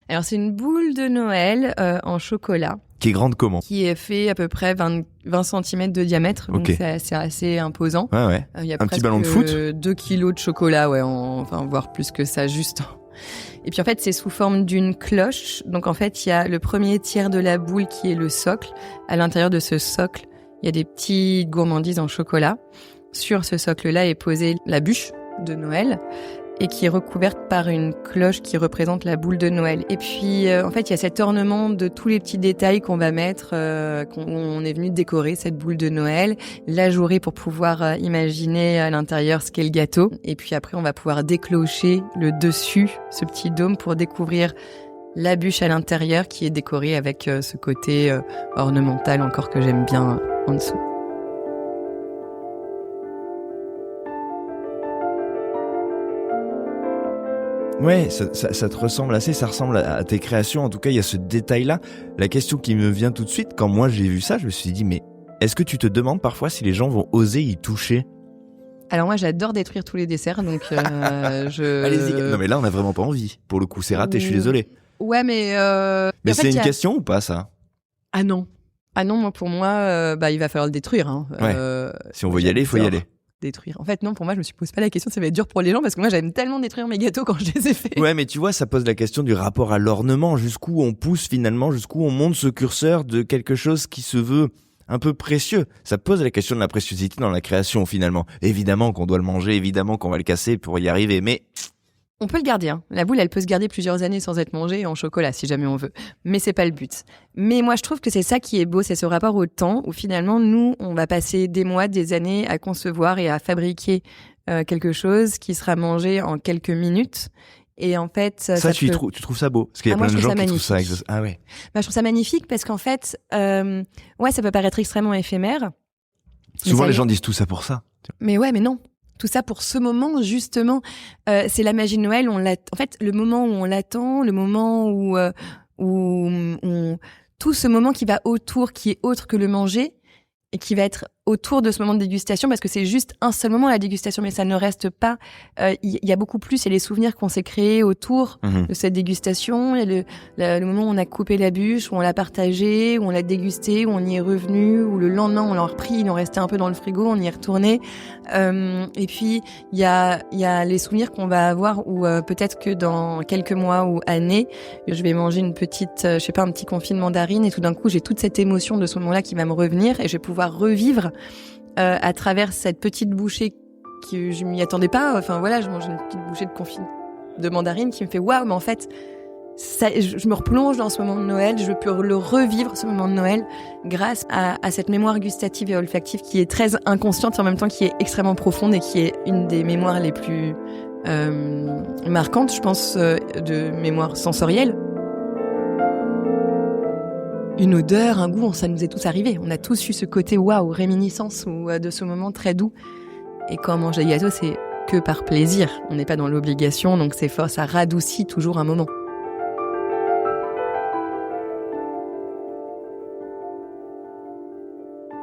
Speaker 2: Alors, c'est une boule de Noël en chocolat
Speaker 1: Qui est grande comment?
Speaker 2: qui est fait à peu près 20 cm de diamètre. Donc,
Speaker 1: Ok.
Speaker 2: c'est assez imposant.
Speaker 1: Ouais.
Speaker 2: Il y a
Speaker 1: Un petit
Speaker 2: presque
Speaker 1: ballon de foot
Speaker 2: 2 kilos de chocolat, ouais, enfin, voire plus que ça, juste. Et puis, en fait, c'est sous forme d'une cloche. Donc, en fait, il y a le premier tiers de la boule qui est le socle. À l'intérieur de ce socle, il y a des petites gourmandises en chocolat. Sur ce socle-là est posée la bûche de Noël et qui est recouverte par une cloche qui représente la boule de Noël. Et puis, en fait, il y a cet ornement de tous les petits détails qu'on va mettre, qu'on est venu décorer cette boule de Noël, l'ajourer pour pouvoir imaginer à l'intérieur ce qu'est le gâteau. Et puis après, on va pouvoir déclocher le dessus, ce petit dôme, pour découvrir la bûche à l'intérieur qui est décorée avec ce côté ornemental encore que j'aime bien en dessous.
Speaker 1: Ouais, ça te ressemble assez, ça ressemble à tes créations. En tout cas, il y a ce détail-là. La question qui me vient tout de suite, quand moi j'ai vu ça, je me suis dit, mais est-ce que tu te demandes parfois si les gens vont oser y toucher?
Speaker 2: Alors moi, j'adore détruire tous les desserts, donc
Speaker 1: Allez-y. Non mais là, on n'a vraiment pas envie. Pour le coup, c'est raté, je suis désolé.
Speaker 2: Ouais, mais...
Speaker 1: Mais
Speaker 2: en fait,
Speaker 1: c'est une question ou pas, ça?
Speaker 2: Ah non, moi, pour moi, il va falloir le détruire. Hein.
Speaker 1: Ouais. Si on veut y aller, il faut y aller.
Speaker 2: Détruire. En fait, non, pour moi, je me suis posé pas la question, ça va être dur pour les gens, parce que moi, j'aime tellement détruire mes gâteaux quand je les ai faits.
Speaker 1: Ouais, mais tu vois, ça pose la question du rapport à l'ornement, jusqu'où on pousse finalement, jusqu'où on monte ce curseur de quelque chose qui se veut un peu précieux. Ça pose la question de la préciosité dans la création finalement. Évidemment qu'on doit le manger, évidemment qu'on va le casser pour y arriver, mais...
Speaker 2: On peut le garder, hein. La boule, elle peut se garder plusieurs années sans être mangée en chocolat, si jamais on veut. Mais c'est pas le but. Mais moi, je trouve que c'est ça qui est beau, c'est ce rapport au temps, où finalement, nous, on va passer des mois, des années à concevoir et à fabriquer quelque chose qui sera mangé en quelques minutes. Et en fait,
Speaker 1: Ça tu trouves ça beau? Parce qu'il y a
Speaker 2: moi,
Speaker 1: plein de
Speaker 2: je
Speaker 1: gens
Speaker 2: trouve
Speaker 1: qui
Speaker 2: ça
Speaker 1: trouvent ça... Ah ouais.
Speaker 2: je trouve ça magnifique parce qu'en fait, ouais, ça peut paraître extrêmement éphémère.
Speaker 1: Souvent, les gens disent tout ça pour ça.
Speaker 2: Mais ouais, mais non. Tout ça pour ce moment, justement. C'est la magie de Noël. En fait, le moment où on l'attend, le moment où tout ce moment qui va autour, qui est autre que le manger, et qui va être autour de ce moment de dégustation, parce que c'est juste un seul moment, la dégustation, mais ça ne reste pas. Il y a beaucoup plus, et les souvenirs qu'on s'est créés autour de cette dégustation. Il y a le moment où on a coupé la bûche, où on l'a partagée, où on l'a dégustée, où on y est revenu, où le lendemain on l'a repris, il en restait un peu dans le frigo, on y est retourné. Et puis il y a les souvenirs qu'on va avoir, où peut-être que dans quelques mois ou années, je vais manger une petite, un petit confit de mandarine, et tout d'un coup j'ai toute cette émotion de ce moment-là qui va me revenir, et je vais pouvoir revivre à travers cette petite bouchée que je m'y attendais pas. Enfin voilà, je mange une petite bouchée de confit de mandarine qui me fait waouh, mais en fait, ça, je me replonge dans ce moment de Noël, je peux le revivre, ce moment de Noël, grâce à cette mémoire gustative et olfactive qui est très inconsciente et en même temps qui est extrêmement profonde et qui est une des mémoires les plus marquantes, je pense, de mémoire sensorielle. une odeur, un goût, ça nous est tous arrivé. On a tous eu ce côté waouh, réminiscence ou de ce moment très doux. Et quand on mange des gâteaux, c'est que par plaisir. On n'est pas dans l'obligation, donc c'est fort, ça radoucit toujours un moment.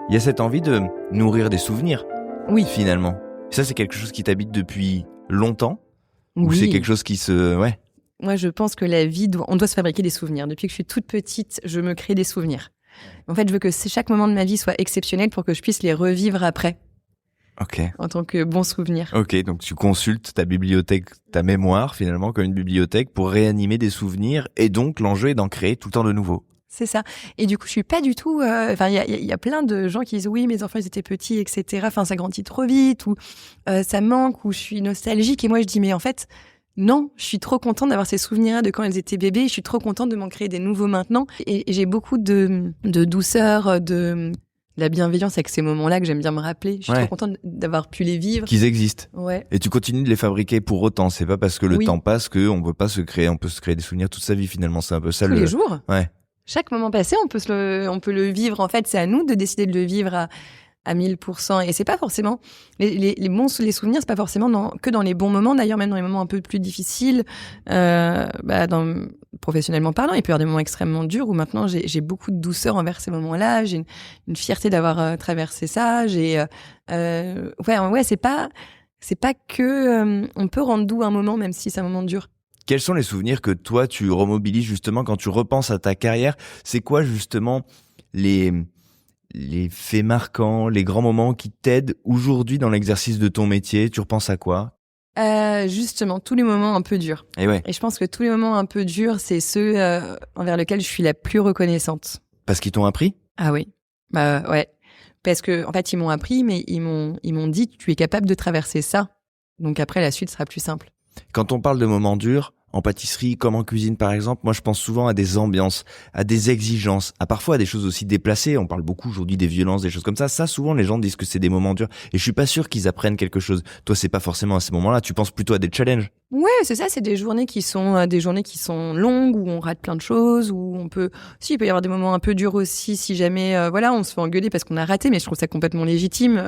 Speaker 1: Il y a cette envie de nourrir des souvenirs,
Speaker 2: Oui.
Speaker 1: finalement. Ça, c'est quelque chose qui t'habite depuis longtemps ?
Speaker 2: Oui.
Speaker 1: Ou c'est quelque chose qui se... Ouais.
Speaker 2: Moi, je pense que la vie, on doit se fabriquer des souvenirs. Depuis que je suis toute petite, je me crée des souvenirs. En fait, je veux que chaque moment de ma vie soit exceptionnel pour que je puisse les revivre après.
Speaker 1: Ok.
Speaker 2: En tant que bon souvenir.
Speaker 1: Ok, donc tu consultes ta bibliothèque, ta mémoire, finalement, comme une bibliothèque pour réanimer des souvenirs. Et donc, l'enjeu est d'en créer tout le temps de nouveaux.
Speaker 2: C'est ça. Et du coup, je suis pas du tout... Enfin, il y a plein de gens qui disent « Oui, mes enfants, ils étaient petits, etc. Enfin, ça grandit trop vite. » Ou ça manque, ou je suis nostalgique. Et moi, je dis « Mais en fait... » Non, je suis trop contente d'avoir ces souvenirs de quand elles étaient bébés. Je suis trop contente de m'en créer des nouveaux maintenant. Et j'ai beaucoup de douceur, de la bienveillance avec ces moments-là que j'aime bien me rappeler. Je suis trop contente d'avoir pu les vivre.
Speaker 1: Qu'ils existent.
Speaker 2: Ouais.
Speaker 1: Et tu continues de les fabriquer pour autant. C'est pas parce que le temps passe qu'on peut pas se créer. On peut se créer des souvenirs toute sa vie finalement. C'est un peu ça.
Speaker 2: Tous les jours.
Speaker 1: Ouais.
Speaker 2: Chaque moment passé, on peut le vivre. En fait, c'est à nous de décider de le vivre à 1000%. Et c'est pas forcément les souvenirs, c'est pas forcément que dans les bons moments. D'ailleurs, même dans les moments un peu plus difficiles, professionnellement parlant, il peut y avoir des moments extrêmement durs où maintenant j'ai beaucoup de douceur envers ces moments-là. J'ai une fierté d'avoir traversé ça. C'est pas que on peut rendre doux un moment, même si c'est un moment dur.
Speaker 1: Quels sont les souvenirs que toi tu remobilises justement quand tu repenses à ta carrière ? C'est quoi justement les faits marquants, les grands moments qui t'aident aujourd'hui dans l'exercice de ton métier ? Tu repenses à quoi ?
Speaker 2: Justement, tous les moments un peu durs.
Speaker 1: Et
Speaker 2: je pense que tous les moments un peu durs, c'est ceux envers lesquels je suis la plus reconnaissante.
Speaker 1: Parce qu'ils t'ont appris ?
Speaker 2: Ah oui, ouais. Parce que en fait, ils m'ont appris, mais ils m'ont dit tu es capable de traverser ça. Donc après, la suite sera plus simple.
Speaker 1: Quand on parle de moments durs, en pâtisserie comme en cuisine par exemple, moi je pense souvent à des ambiances, à des exigences, à parfois à des choses aussi déplacées. On parle beaucoup aujourd'hui des violences, des choses comme ça. Ça, souvent les gens disent que c'est des moments durs. Et je suis pas sûr qu'ils apprennent quelque chose. Toi, c'est pas forcément à ces moments-là. Tu penses plutôt à des challenges.
Speaker 2: Ouais, c'est ça. C'est des journées qui sont longues où on rate plein de choses, où il peut y avoir des moments un peu durs aussi si jamais on se fait engueuler parce qu'on a raté. Mais je trouve ça complètement légitime.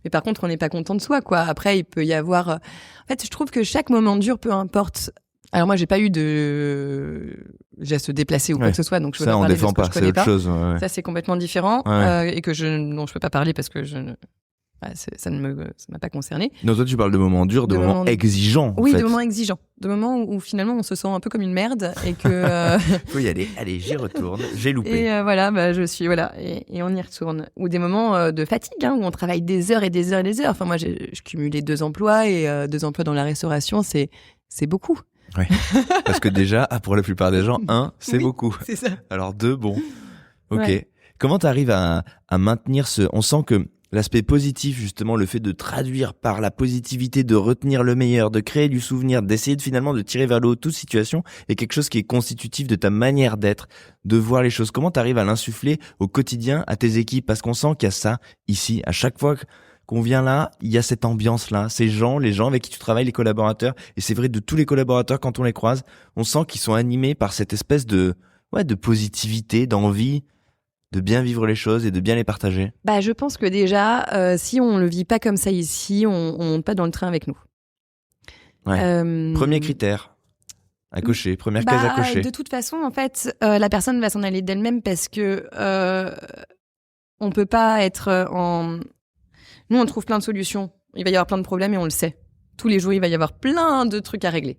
Speaker 2: Mais par contre, on n'est pas content de soi, quoi. Après, il peut y avoir. En fait, je trouve que chaque moment dur, peu importe. Alors moi, j'ai pas eu de gestes déplacés ou quoi que ce soit, donc je peux pas parler de ce que je connais pas. Chose, ça, c'est complètement différent et que dont je peux pas parler parce que ça m'a pas concerné.
Speaker 1: Non, toi, tu parles de moments durs, de moments exigeants.
Speaker 2: Oui,
Speaker 1: en fait.
Speaker 2: de moments exigeants, de moments où finalement on se sent un peu comme une merde et que.
Speaker 1: Faut y aller. Allez, j'y retourne. J'ai loupé.
Speaker 2: Et je suis et on y retourne. Ou des moments de fatigue, où on travaille des heures et des heures et des heures. Enfin moi, je cumulais 2 emplois et 2 emplois dans la restauration, c'est beaucoup.
Speaker 1: Oui, parce que déjà, pour la plupart des gens, 1, c'est beaucoup.
Speaker 2: C'est ça.
Speaker 1: Alors 2, bon. Ok. Ouais. Comment t'arrives à maintenir on sent que l'aspect positif, justement, le fait de traduire par la positivité, de retenir le meilleur, de créer du souvenir, d'essayer finalement de tirer vers le haut toute situation, est quelque chose qui est constitutif de ta manière d'être, de voir les choses. Comment t'arrives à l'insuffler au quotidien à tes équipes ? Parce qu'on sent qu'il y a ça ici. À chaque fois qu'on vient là, il y a cette ambiance-là, les gens avec qui tu travailles, les collaborateurs, et c'est vrai de tous les collaborateurs quand on les croise, on sent qu'ils sont animés par cette espèce de positivité, d'envie de bien vivre les choses et de bien les partager.
Speaker 2: Je pense que déjà, si on le vit pas comme ça ici, on monte pas dans le train avec nous.
Speaker 1: Ouais. Premier critère à cocher, première case à cocher.
Speaker 2: De toute façon, en fait, la personne va s'en aller d'elle-même parce que on peut pas être en... Nous, on trouve plein de solutions. Il va y avoir plein de problèmes et on le sait. Tous les jours, il va y avoir plein de trucs à régler.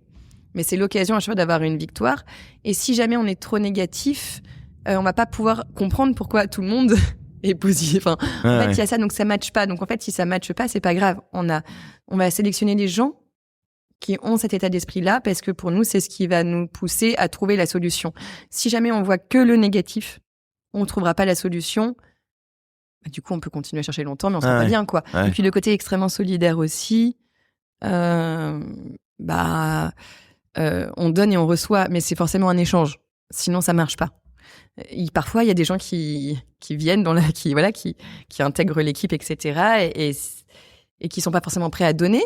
Speaker 2: Mais c'est l'occasion à chaque fois d'avoir une victoire. Et si jamais on est trop négatif, on va pas pouvoir comprendre pourquoi tout le monde est positif. Enfin, en fait, il y a ça, donc ça matche pas. Donc en fait, si ça matche pas, c'est pas grave. On va sélectionner les gens qui ont cet état d'esprit-là parce que pour nous, c'est ce qui va nous pousser à trouver la solution. Si jamais on voit que le négatif, on trouvera pas la solution. Du coup, on peut continuer à chercher longtemps, mais on sera pas bien, quoi. Ouais. Et puis, le côté extrêmement solidaire aussi, on donne et on reçoit, mais c'est forcément un échange. Sinon, ça marche pas. Parfois, il y a des gens qui viennent qui intègrent l'équipe, etc., et qui sont pas forcément prêts à donner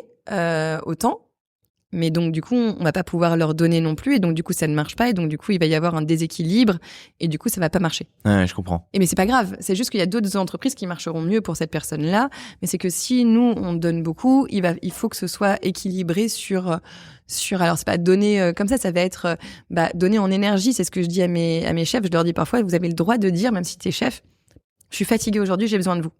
Speaker 2: autant. Mais donc, du coup, on va pas pouvoir leur donner non plus. Et donc, du coup, ça ne marche pas. Et donc, du coup, il va y avoir un déséquilibre. Et du coup, ça va pas marcher.
Speaker 1: Ouais, je comprends.
Speaker 2: Mais c'est pas grave. C'est juste qu'il y a d'autres entreprises qui marcheront mieux pour cette personne-là. Mais c'est que si nous, on donne beaucoup, il faut que ce soit équilibré sur, alors c'est pas donner comme ça va être, donner en énergie. C'est ce que je dis à mes chefs. Je leur dis parfois, vous avez le droit de dire, même si t'es chef, je suis fatiguée aujourd'hui, j'ai besoin de vous.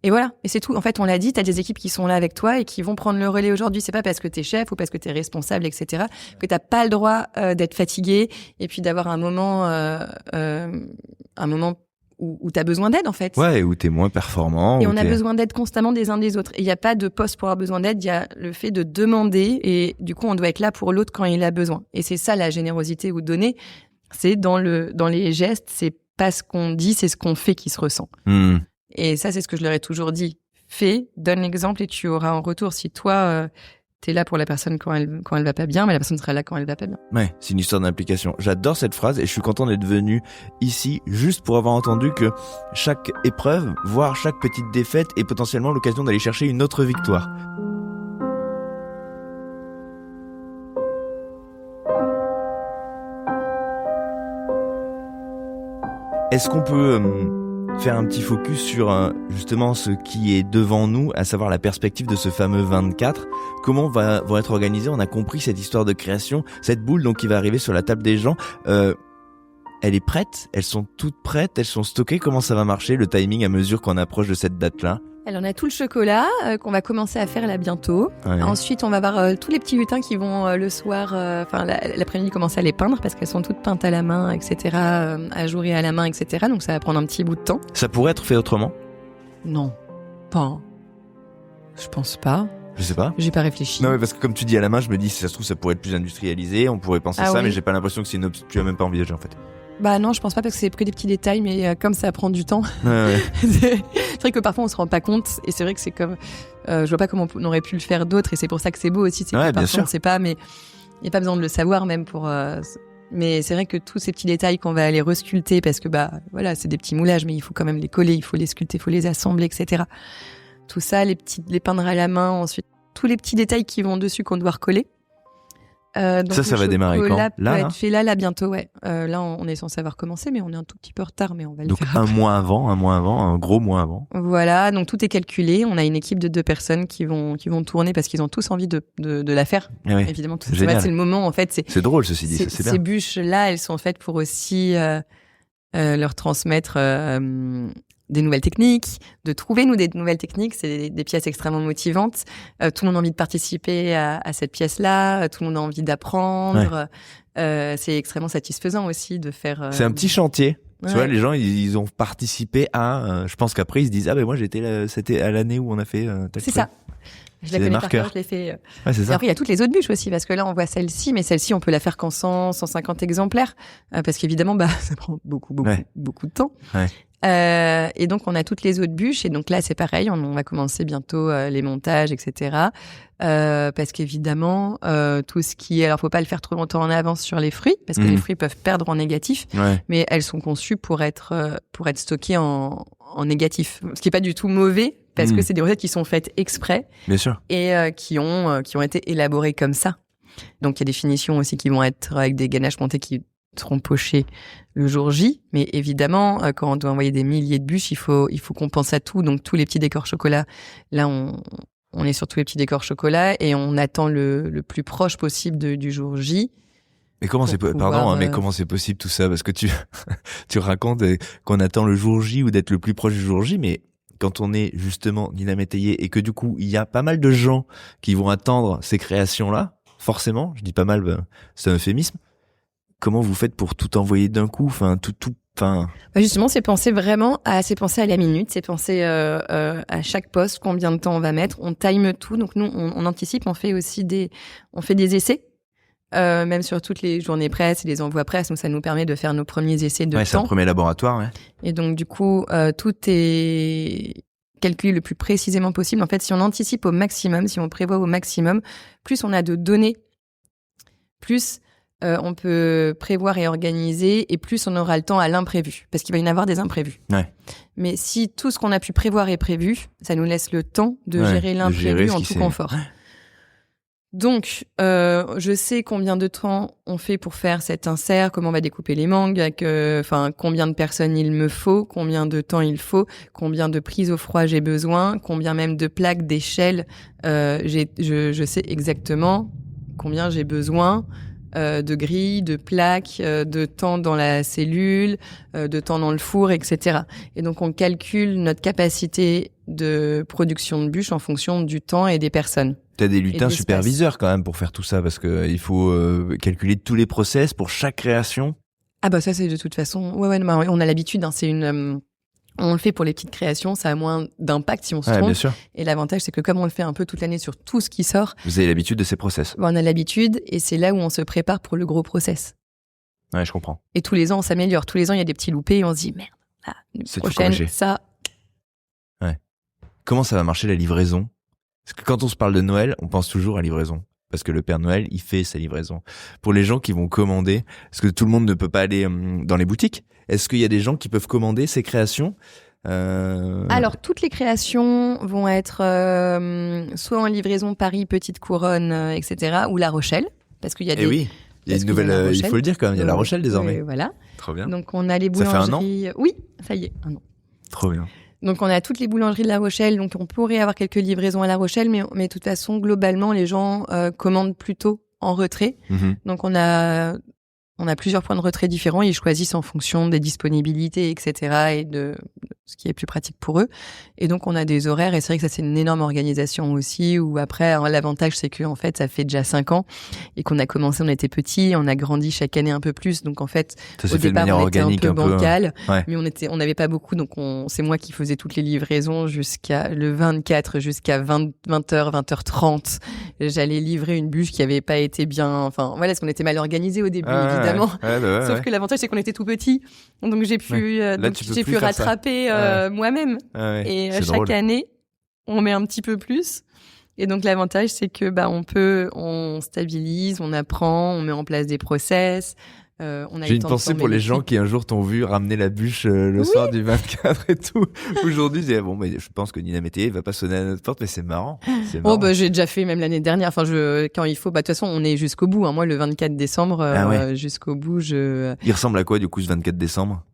Speaker 2: Et voilà, et c'est tout. En fait, on l'a dit, t'as des équipes qui sont là avec toi et qui vont prendre le relais aujourd'hui. C'est pas parce que t'es chef ou parce que t'es responsable, etc., que t'as pas le droit d'être fatigué et puis d'avoir un moment où t'as besoin d'aide, en fait.
Speaker 1: Ouais, où t'es moins performant.
Speaker 2: Et on a besoin d'aide constamment des uns des autres. Et il n'y a pas de poste pour avoir besoin d'aide, il y a le fait de demander et du coup, on doit être là pour l'autre quand il a besoin. Et c'est ça, la générosité ou donner, c'est dans les gestes, c'est pas ce qu'on dit, c'est ce qu'on fait qui se ressent. Et ça, c'est ce que je leur ai toujours dit. Fais, donne l'exemple et tu auras en retour. Si toi, t'es là pour la personne quand elle va pas bien, mais la personne sera là quand elle va pas bien.
Speaker 1: Ouais, c'est une histoire d'implication. J'adore cette phrase et je suis content d'être venu ici juste pour avoir entendu que chaque épreuve, voire chaque petite défaite est potentiellement l'occasion d'aller chercher une autre victoire. Est-ce qu'on peut faire un petit focus sur justement ce qui est devant nous, à savoir la perspective de ce fameux 24. Comment vont être organisés? On a compris cette histoire de création, cette boule donc qui va arriver sur la table des gens. Elle est prête? Elles sont toutes prêtes? Elles sont stockées? Comment ça va marcher, le timing à mesure qu'on approche de cette date-là?
Speaker 2: Elle en a tout le chocolat qu'on va commencer à faire là bientôt. Ouais. Ensuite, on va avoir tous les petits lutins qui vont le soir, l'après-midi, commencer à les peindre parce qu'elles sont toutes peintes à la main, etc., ajourées à la main, etc. Donc ça va prendre un petit bout de temps.
Speaker 1: Ça pourrait être fait autrement?
Speaker 2: Non, pas. Je pense pas.
Speaker 1: Je sais pas.
Speaker 2: J'ai pas réfléchi.
Speaker 1: Non, mais parce que comme tu dis à la main, je me dis si ça se trouve ça pourrait être plus industrialisé, on pourrait penser ça, oui. Mais j'ai pas l'impression que c'est une option. Tu as même pas envisagé en fait.
Speaker 2: Bah non, je pense pas parce que c'est que des petits détails, mais comme ça prend du temps.
Speaker 1: Ouais.
Speaker 2: C'est vrai que parfois on se rend pas compte et c'est vrai que c'est comme, je vois pas comment on aurait pu le faire d'autres et c'est pour ça que c'est beau aussi. C'est que parfois on sait pas, mais il y a pas besoin de le savoir même pour. Mais c'est vrai que tous ces petits détails qu'on va aller resculpter parce que voilà, c'est des petits moulages, mais il faut quand même les coller, il faut les sculpter, il faut les assembler, etc. Tout ça, les peindre à la main, ensuite tous les petits détails qui vont dessus qu'on doit recoller. Donc
Speaker 1: ça va démarrer quand?
Speaker 2: Là, peut être fait là bientôt, ouais. Là, on est censé avoir commencé, mais on est un tout petit peu en retard, mais on va le faire.
Speaker 1: Donc un mois avant, un gros mois avant.
Speaker 2: Voilà, donc tout est calculé. On a une équipe de 2 personnes qui vont tourner parce qu'ils ont tous envie de la faire.
Speaker 1: Oui.
Speaker 2: Évidemment, tout ça, c'est le moment, en fait.
Speaker 1: C'est drôle, ceci dit, c'est bien.
Speaker 2: Ces bûches-là, elles sont faites pour aussi leur transmettre des nouvelles techniques, de trouver des nouvelles techniques. C'est des pièces extrêmement motivantes. Tout le monde a envie de participer à cette pièce-là. Tout le monde a envie d'apprendre. Ouais. C'est extrêmement satisfaisant aussi de faire.
Speaker 1: C'est un petit chantier. Ouais. Tu vois, les gens, ils ont participé à. Je pense qu'après, ils se disent moi j'étais là, c'était à l'année où on a fait tel truc.
Speaker 2: C'est ça. Je la connais par cœur, je l'ai fait.
Speaker 1: Ouais, c'est ça.
Speaker 2: Et après, il y a toutes les autres bûches aussi, parce que là, on voit celle-ci, mais celle-ci, on peut la faire qu'en 150 exemplaires, parce qu'évidemment, ça prend beaucoup de temps. Ouais. Et donc, on a toutes les autres bûches, et donc là, c'est pareil, on va commencer bientôt les montages, etc. Parce qu'évidemment, tout ce qui est... Alors, faut pas le faire trop longtemps en avance sur les fruits, parce que les fruits peuvent perdre en négatif, mais elles sont conçues pour être stockées en négatif, ce qui est pas du tout mauvais, parce que c'est des recettes qui sont faites exprès.
Speaker 1: Bien sûr.
Speaker 2: Et qui ont été élaborées comme ça. Donc, il y a des finitions aussi qui vont être avec des ganaches montées qui seront pochées le jour J. Mais évidemment, quand on doit envoyer des milliers de bûches, il faut qu'on pense à tout. Donc, tous les petits décors chocolat, là, on est sur tous les petits décors chocolat et on attend le plus proche possible du jour J.
Speaker 1: Mais comment comment c'est possible tout ça? Parce que tu racontes qu'on attend le jour J ou d'être le plus proche du jour J, mais quand on est justement Nina Métayer et que du coup il y a pas mal de gens qui vont attendre ces créations-là, forcément, je dis pas mal, c'est un euphémisme. Comment vous faites pour tout envoyer d'un coup,
Speaker 2: Justement, c'est penser à la minute, c'est penser à chaque poste, combien de temps on va mettre, on time tout. Donc nous, on anticipe, on fait des essais. Même sur toutes les journées presse et les envois presse, donc ça nous permet de faire nos premiers essais de temps.
Speaker 1: C'est un premier laboratoire, ouais.
Speaker 2: Et donc du coup, tout est calculé le plus précisément possible. En fait, si on anticipe au maximum, si on prévoit au maximum, plus on a de données, plus on peut prévoir et organiser, et plus on aura le temps à l'imprévu, parce qu'il va y en avoir des imprévus.
Speaker 1: Ouais.
Speaker 2: Mais si tout ce qu'on a pu prévoir est prévu, ça nous laisse le temps de gérer l'imprévu en tout confort. Donc, je sais combien de temps on fait pour faire cet insert, comment on va découper les mangues, combien de personnes il me faut, combien de temps il faut, combien de prises au froid j'ai besoin, combien même de plaques, d'échelles. Je sais exactement combien j'ai besoin de grilles, de plaques, de temps dans la cellule, de temps dans le four, etc. Et donc, on calcule notre capacité de production de bûches en fonction du temps et des personnes.
Speaker 1: T'as des lutins superviseurs quand même pour faire tout ça, parce que il faut calculer tous les process pour chaque création.
Speaker 2: Ah bah ça c'est de toute façon. Ouais, on a l'habitude. Hein, on le fait pour les petites créations, ça a moins d'impact si on se trompe.
Speaker 1: Bien sûr.
Speaker 2: Et l'avantage c'est que comme on le fait un peu toute l'année sur tout ce qui sort,
Speaker 1: vous avez l'habitude de ces process.
Speaker 2: On a l'habitude et c'est là où on se prépare pour le gros process.
Speaker 1: Ouais, je comprends.
Speaker 2: Et tous les ans on s'améliore. Tous les ans il y a des petits loupés et on se dit merde. La prochaine ça.
Speaker 1: Ouais. Comment ça va marcher la livraison? Parce que quand on se parle de Noël, on pense toujours à livraison. Parce que le Père Noël, il fait sa livraison. Pour les gens qui vont commander, parce que tout le monde ne peut pas aller dans les boutiques, est-ce qu'il y a des gens qui peuvent commander ces créations?
Speaker 2: Alors, toutes les créations vont être soit en livraison Paris, Petite Couronne, etc., ou La Rochelle. Parce qu'il y a des...
Speaker 1: oui, il y a une nouvelle, il faut le dire quand même, il y a La Rochelle désormais.
Speaker 2: Voilà.
Speaker 1: Trop bien.
Speaker 2: Donc, on a les boulangeries...
Speaker 1: Ça fait 1 an?
Speaker 2: Oui, ça y est, 1 an.
Speaker 1: Trop bien.
Speaker 2: Donc, on a toutes les boulangeries de La Rochelle. Donc, on pourrait avoir quelques livraisons à La Rochelle, mais de toute façon, globalement, les gens commandent plutôt en retrait.
Speaker 1: Mm-hmm.
Speaker 2: Donc, on a plusieurs points de retrait différents. Ils choisissent en fonction des disponibilités, etc. et de ce qui est plus pratique pour eux. Et donc, on a des horaires. Et c'est vrai que ça, c'est une énorme organisation aussi. Où après, l'avantage, c'est que en fait, ça fait déjà 5 ans et qu'on a commencé, on était petits, on a grandi chaque année un peu plus. Donc, en fait, au départ, on était un peu bancal, mais on n'avait pas beaucoup. Donc, c'est moi qui faisais toutes les livraisons jusqu'à le 24, jusqu'à 20h, 20h30. J'allais livrer une bûche qui avait pas été bien. Enfin, voilà, parce qu'on était mal organisé au début, évidemment. Sauf que l'avantage, c'est qu'on était tout petits. Donc, j'ai pu rattraper moi-même. Et chaque année, on met un petit peu plus. Et donc, l'avantage, c'est que on stabilise, on apprend, on met en place des process.
Speaker 1: J'ai une pensée pour les gens qui un jour t'ont vu ramener la bûche le soir du 24 et tout. Aujourd'hui, je disais, bon, mais je pense que Nina Métayer va pas sonner à notre porte, mais c'est marrant.
Speaker 2: J'ai déjà fait même l'année dernière. Enfin, quand il faut, de toute façon, on est jusqu'au bout. Hein. Moi, le 24 décembre, jusqu'au bout,
Speaker 1: Il ressemble à quoi, du coup, ce 24 décembre?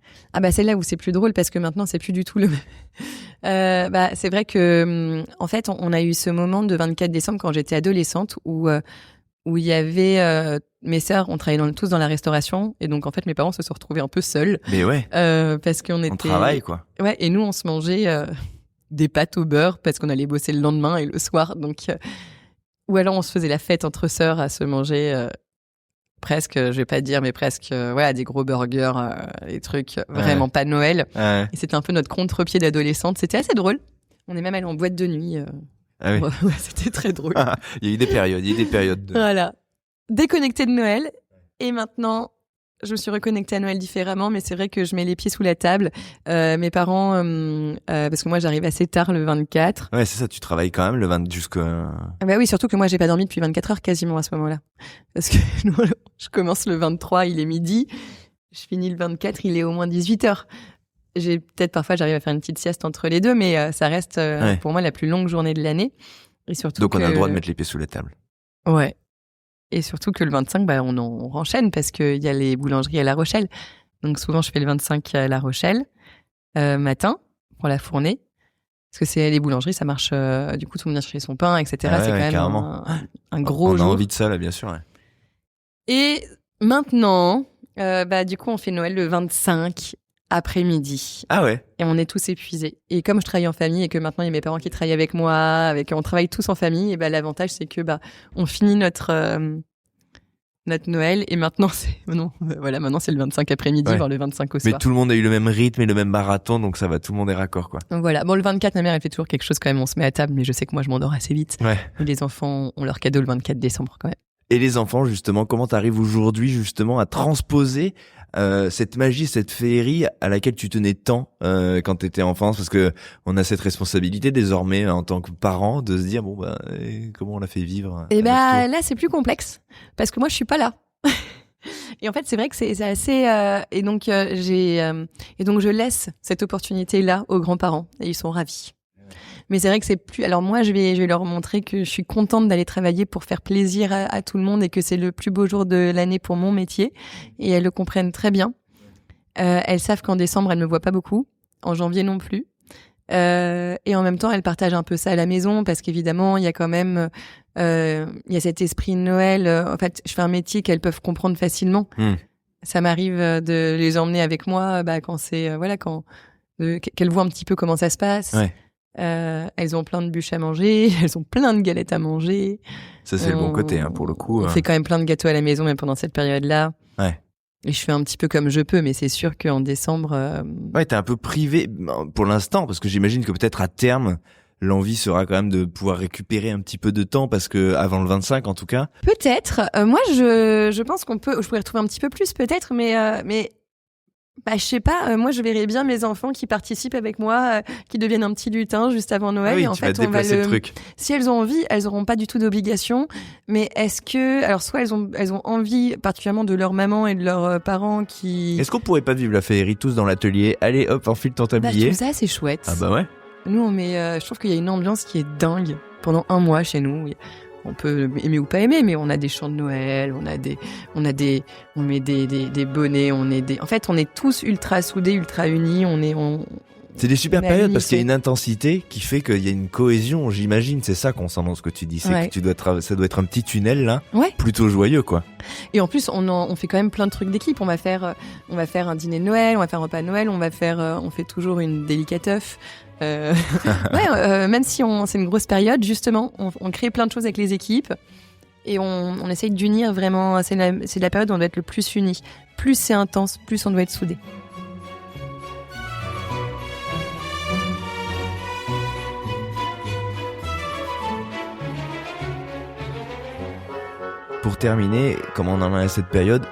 Speaker 2: C'est là où c'est plus drôle parce que maintenant, c'est plus du tout le même. C'est vrai que, en fait, on a eu ce moment de 24 décembre quand j'étais adolescente où il y avait mes sœurs, on travaillait tous dans la restauration et donc en fait mes parents se sont retrouvés un peu seuls.
Speaker 1: Mais ouais.
Speaker 2: Parce qu'on était.
Speaker 1: On travaille quoi.
Speaker 2: Ouais, et nous on se mangeait des pâtes au beurre parce qu'on allait bosser le lendemain et le soir, donc ou alors on se faisait la fête entre sœurs à se manger presque, je vais pas dire, mais presque des gros burgers, des trucs vraiment pas Noël.
Speaker 1: Ouais.
Speaker 2: Et c'était un peu notre contre-pied d'adolescente. C'était assez drôle. On est même allé en boîte de nuit.
Speaker 1: Ah oui.
Speaker 2: Ouais, c'était très drôle.
Speaker 1: Il y a eu des périodes.
Speaker 2: Voilà. Déconnectée de Noël. Et maintenant, je me suis reconnectée à Noël différemment, mais c'est vrai que je mets les pieds sous la table. Mes parents, parce que moi j'arrive assez tard le 24.
Speaker 1: Ouais, c'est ça, tu travailles quand même le 20 jusqu'à...
Speaker 2: Bah oui, surtout que moi j'ai pas dormi depuis 24 heures quasiment à ce moment-là. Parce que je commence le 23, il est midi. Je finis le 24, il est au moins 18 heures. Parfois j'arrive à faire une petite sieste entre les deux, mais ça reste pour moi la plus longue journée de l'année. Et surtout
Speaker 1: donc on a le droit de mettre les pieds sous la table.
Speaker 2: Ouais. Et surtout que le 25, on renchaîne parce qu'il y a les boulangeries à La Rochelle. Donc souvent je fais le 25 à La Rochelle matin pour la fournée. Parce que c'est les boulangeries, ça marche. Du coup tout le monde vient chercher son pain, etc. C'est quand même un gros jour.
Speaker 1: On a envie de ça là, bien sûr. Ouais.
Speaker 2: Et maintenant, du coup on fait Noël le 25 après-midi.
Speaker 1: Ah ouais.
Speaker 2: Et on est tous épuisés. Et comme je travaille en famille et que maintenant il y a mes parents qui travaillent avec moi, on travaille tous en famille, et l'avantage c'est que on finit notre Noël et maintenant maintenant c'est le 25 après-midi, voire le 25 au soir.
Speaker 1: Mais tout le monde a eu le même rythme et le même marathon, donc ça va, tout le monde est raccord quoi.
Speaker 2: Donc voilà. Bon, le 24, ma mère elle fait toujours quelque chose quand même, on se met à table, mais je sais que moi je m'endors assez vite.
Speaker 1: Ouais.
Speaker 2: Et les enfants ont leur cadeau le 24 décembre quand même.
Speaker 1: Et les enfants, justement, comment t'arrives aujourd'hui, justement, à transposer cette magie, cette féerie à laquelle tu tenais tant quand t'étais enfant? Parce que on a cette responsabilité désormais en tant que parent de se dire comment on l'a fait vivre.
Speaker 2: Et là c'est plus complexe parce que moi je suis pas là. Et en fait c'est vrai que c'est assez et donc je laisse cette opportunité là aux grands-parents et ils sont ravis. Mais c'est vrai que c'est plus. Alors moi, je vais leur montrer que je suis contente d'aller travailler pour faire plaisir à tout le monde et que c'est le plus beau jour de l'année pour mon métier. Et elles le comprennent très bien. Elles savent qu'en décembre, elles me voient pas beaucoup. En janvier non plus. Et en même temps, elles partagent un peu ça à la maison parce qu'évidemment, il y a quand même, il y a cet esprit de Noël. En fait, je fais un métier qu'elles peuvent comprendre facilement. Ça m'arrive de les emmener avec moi, quand c'est, qu'elles voient un petit peu comment ça se passe.
Speaker 1: Ouais.
Speaker 2: Elles ont plein de bûches à manger, elles ont plein de galettes à manger.
Speaker 1: Ça, c'est le bon côté, pour le coup.
Speaker 2: On fait quand même plein de gâteaux à la maison, même pendant cette période-là.
Speaker 1: Ouais.
Speaker 2: Et je fais un petit peu comme je peux, mais c'est sûr qu'en décembre...
Speaker 1: Ouais, t'es un peu privé pour l'instant, parce que j'imagine que peut-être à terme, l'envie sera quand même de pouvoir récupérer un petit peu de temps, parce que avant le 25 en tout cas.
Speaker 2: Peut-être. Moi, je pense je pourrais retrouver un petit peu plus peut-être, mais je sais pas. Moi, je verrais bien mes enfants qui participent avec moi, qui deviennent un petit lutin juste avant Noël.
Speaker 1: Ah oui,
Speaker 2: et en
Speaker 1: tu
Speaker 2: fait,
Speaker 1: vas déplacer le truc.
Speaker 2: Si elles ont envie, elles auront pas du tout d'obligation. Mais est-ce que, alors, soit elles ont envie, particulièrement de leur maman et de leurs parents qui.
Speaker 1: Est-ce qu'on pourrait pas vivre la féerie tous dans l'atelier? Allez, hop, enfile ton tablier.
Speaker 2: Je trouve ça, c'est chouette.
Speaker 1: Ah bah ouais.
Speaker 2: Nous, on met. Je trouve qu'il y a une ambiance qui est dingue pendant un mois chez nous. On peut aimer ou pas aimer, mais on a des chants de Noël, on met des bonnets, en fait, on est tous ultra soudés, ultra unis,
Speaker 1: C'est des super
Speaker 2: on est
Speaker 1: périodes
Speaker 2: amis,
Speaker 1: parce qu'il y a une intensité qui fait qu'il y a une cohésion, j'imagine. C'est ça qu'on sent dans ce que tu dis. C'est que ça doit être un petit tunnel, là.
Speaker 2: Ouais.
Speaker 1: Plutôt joyeux, quoi.
Speaker 2: Et en plus, on fait quand même plein de trucs d'équipe. On va faire un dîner de Noël, on va faire un repas de Noël, on fait toujours une délicateuf. Même si c'est une grosse période, justement, on crée plein de choses avec les équipes et on essaye d'unir vraiment. C'est la période où on doit être le plus unis. Plus c'est intense, plus on doit être soudés.
Speaker 1: Pour terminer, comme on en a à cette période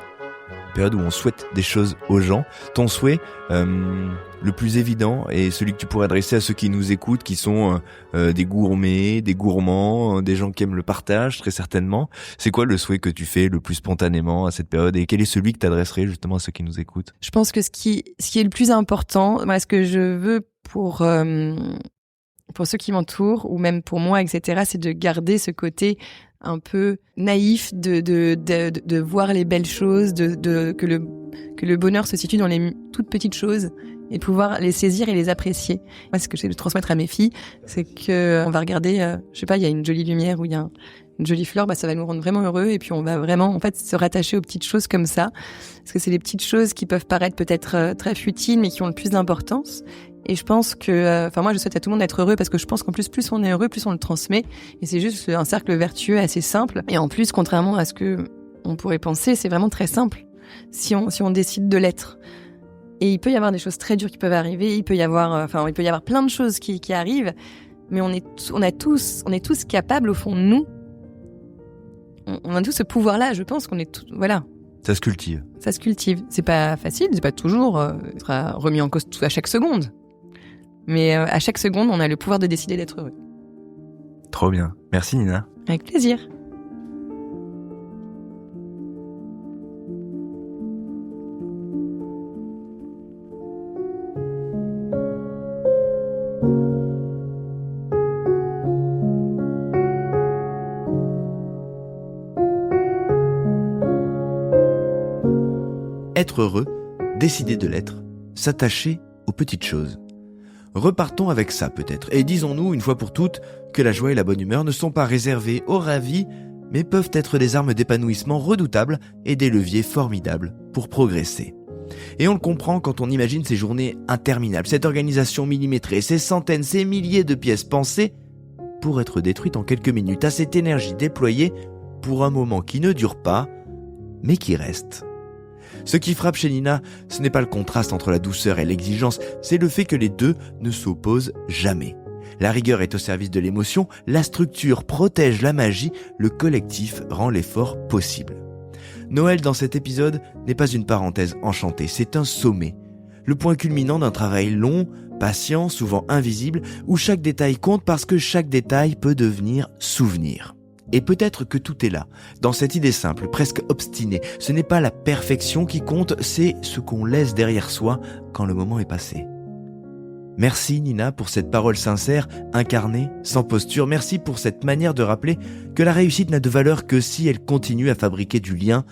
Speaker 1: où on souhaite des choses aux gens, ton souhait le plus évident et celui que tu pourrais adresser à ceux qui nous écoutent, qui sont des gourmets, des gourmands, des gens qui aiment le partage très certainement, c'est quoi le souhait que tu fais le plus spontanément à cette période et quel est celui que tu adresserais justement à ceux qui nous écoutent?
Speaker 2: Je pense que ce qui est le plus important, ce que je veux pour ceux qui m'entourent ou même pour moi, etc., c'est de garder ce côté un peu naïf de voir les belles choses, que le bonheur se situe dans les toutes petites choses et de pouvoir les saisir et les apprécier. Moi, ce que j'essaie de transmettre à mes filles, c'est que on va regarder, il y a une jolie lumière ou il y a une jolie fleur, ça va nous rendre vraiment heureux et puis on va vraiment en fait se rattacher aux petites choses comme ça, parce que c'est les petites choses qui peuvent paraître peut-être très futiles mais qui ont le plus d'importance. Et je pense que, moi, je souhaite à tout le monde d'être heureux parce que je pense qu'en plus on est heureux, plus on le transmet. Et c'est juste un cercle vertueux assez simple. Et en plus, contrairement à ce que on pourrait penser, c'est vraiment très simple si on décide de l'être. Et il peut y avoir des choses très dures qui peuvent arriver. Il peut y avoir plein de choses qui arrivent. Mais on est tous capables au fond de nous. On a tous ce pouvoir-là. Je pense qu'on est tous, voilà.
Speaker 1: Ça se cultive.
Speaker 2: Ça se cultive. C'est pas facile, c'est pas toujours sera remis en cause à chaque seconde. Mais à chaque seconde, on a le pouvoir de décider d'être heureux.
Speaker 1: Trop bien. Merci Nina.
Speaker 2: Avec plaisir.
Speaker 1: Être heureux, décider de l'être, s'attacher aux petites choses. Repartons avec ça peut-être, et disons-nous une fois pour toutes que la joie et la bonne humeur ne sont pas réservées aux ravis, mais peuvent être des armes d'épanouissement redoutables et des leviers formidables pour progresser. Et on le comprend quand on imagine ces journées interminables, cette organisation millimétrée, ces centaines, ces milliers de pièces pensées pour être détruites en quelques minutes, à cette énergie déployée pour un moment qui ne dure pas, mais qui reste. Ce qui frappe chez Nina, ce n'est pas le contraste entre la douceur et l'exigence, c'est le fait que les deux ne s'opposent jamais. La rigueur est au service de l'émotion, la structure protège la magie, le collectif rend l'effort possible. Noël dans cet épisode n'est pas une parenthèse enchantée, c'est un sommet. Le point culminant d'un travail long, patient, souvent invisible, où chaque détail compte parce que chaque détail peut devenir souvenir. Et peut-être que tout est là, dans cette idée simple, presque obstinée. Ce n'est pas la perfection qui compte, c'est ce qu'on laisse derrière soi quand le moment est passé. Merci Nina pour cette parole sincère, incarnée, sans posture. Merci pour cette manière de rappeler que la réussite n'a de valeur que si elle continue à fabriquer du lien.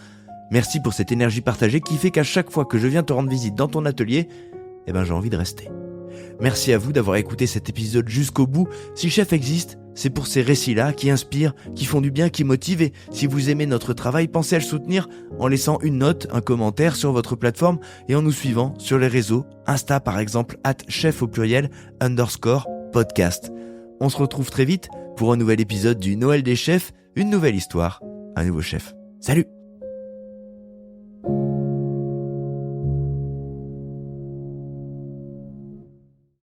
Speaker 1: Merci pour cette énergie partagée qui fait qu'à chaque fois que je viens te rendre visite dans ton atelier, j'ai envie de rester. Merci à vous d'avoir écouté cet épisode jusqu'au bout. Si Chef existe, c'est pour ces récits-là qui inspirent, qui font du bien, qui motivent. Et si vous aimez notre travail, pensez à le soutenir en laissant une note, un commentaire sur votre plateforme et en nous suivant sur les réseaux, Insta par exemple, @chef_podcast. On se retrouve très vite pour un nouvel épisode du Noël des chefs, une nouvelle histoire, un nouveau chef. Salut!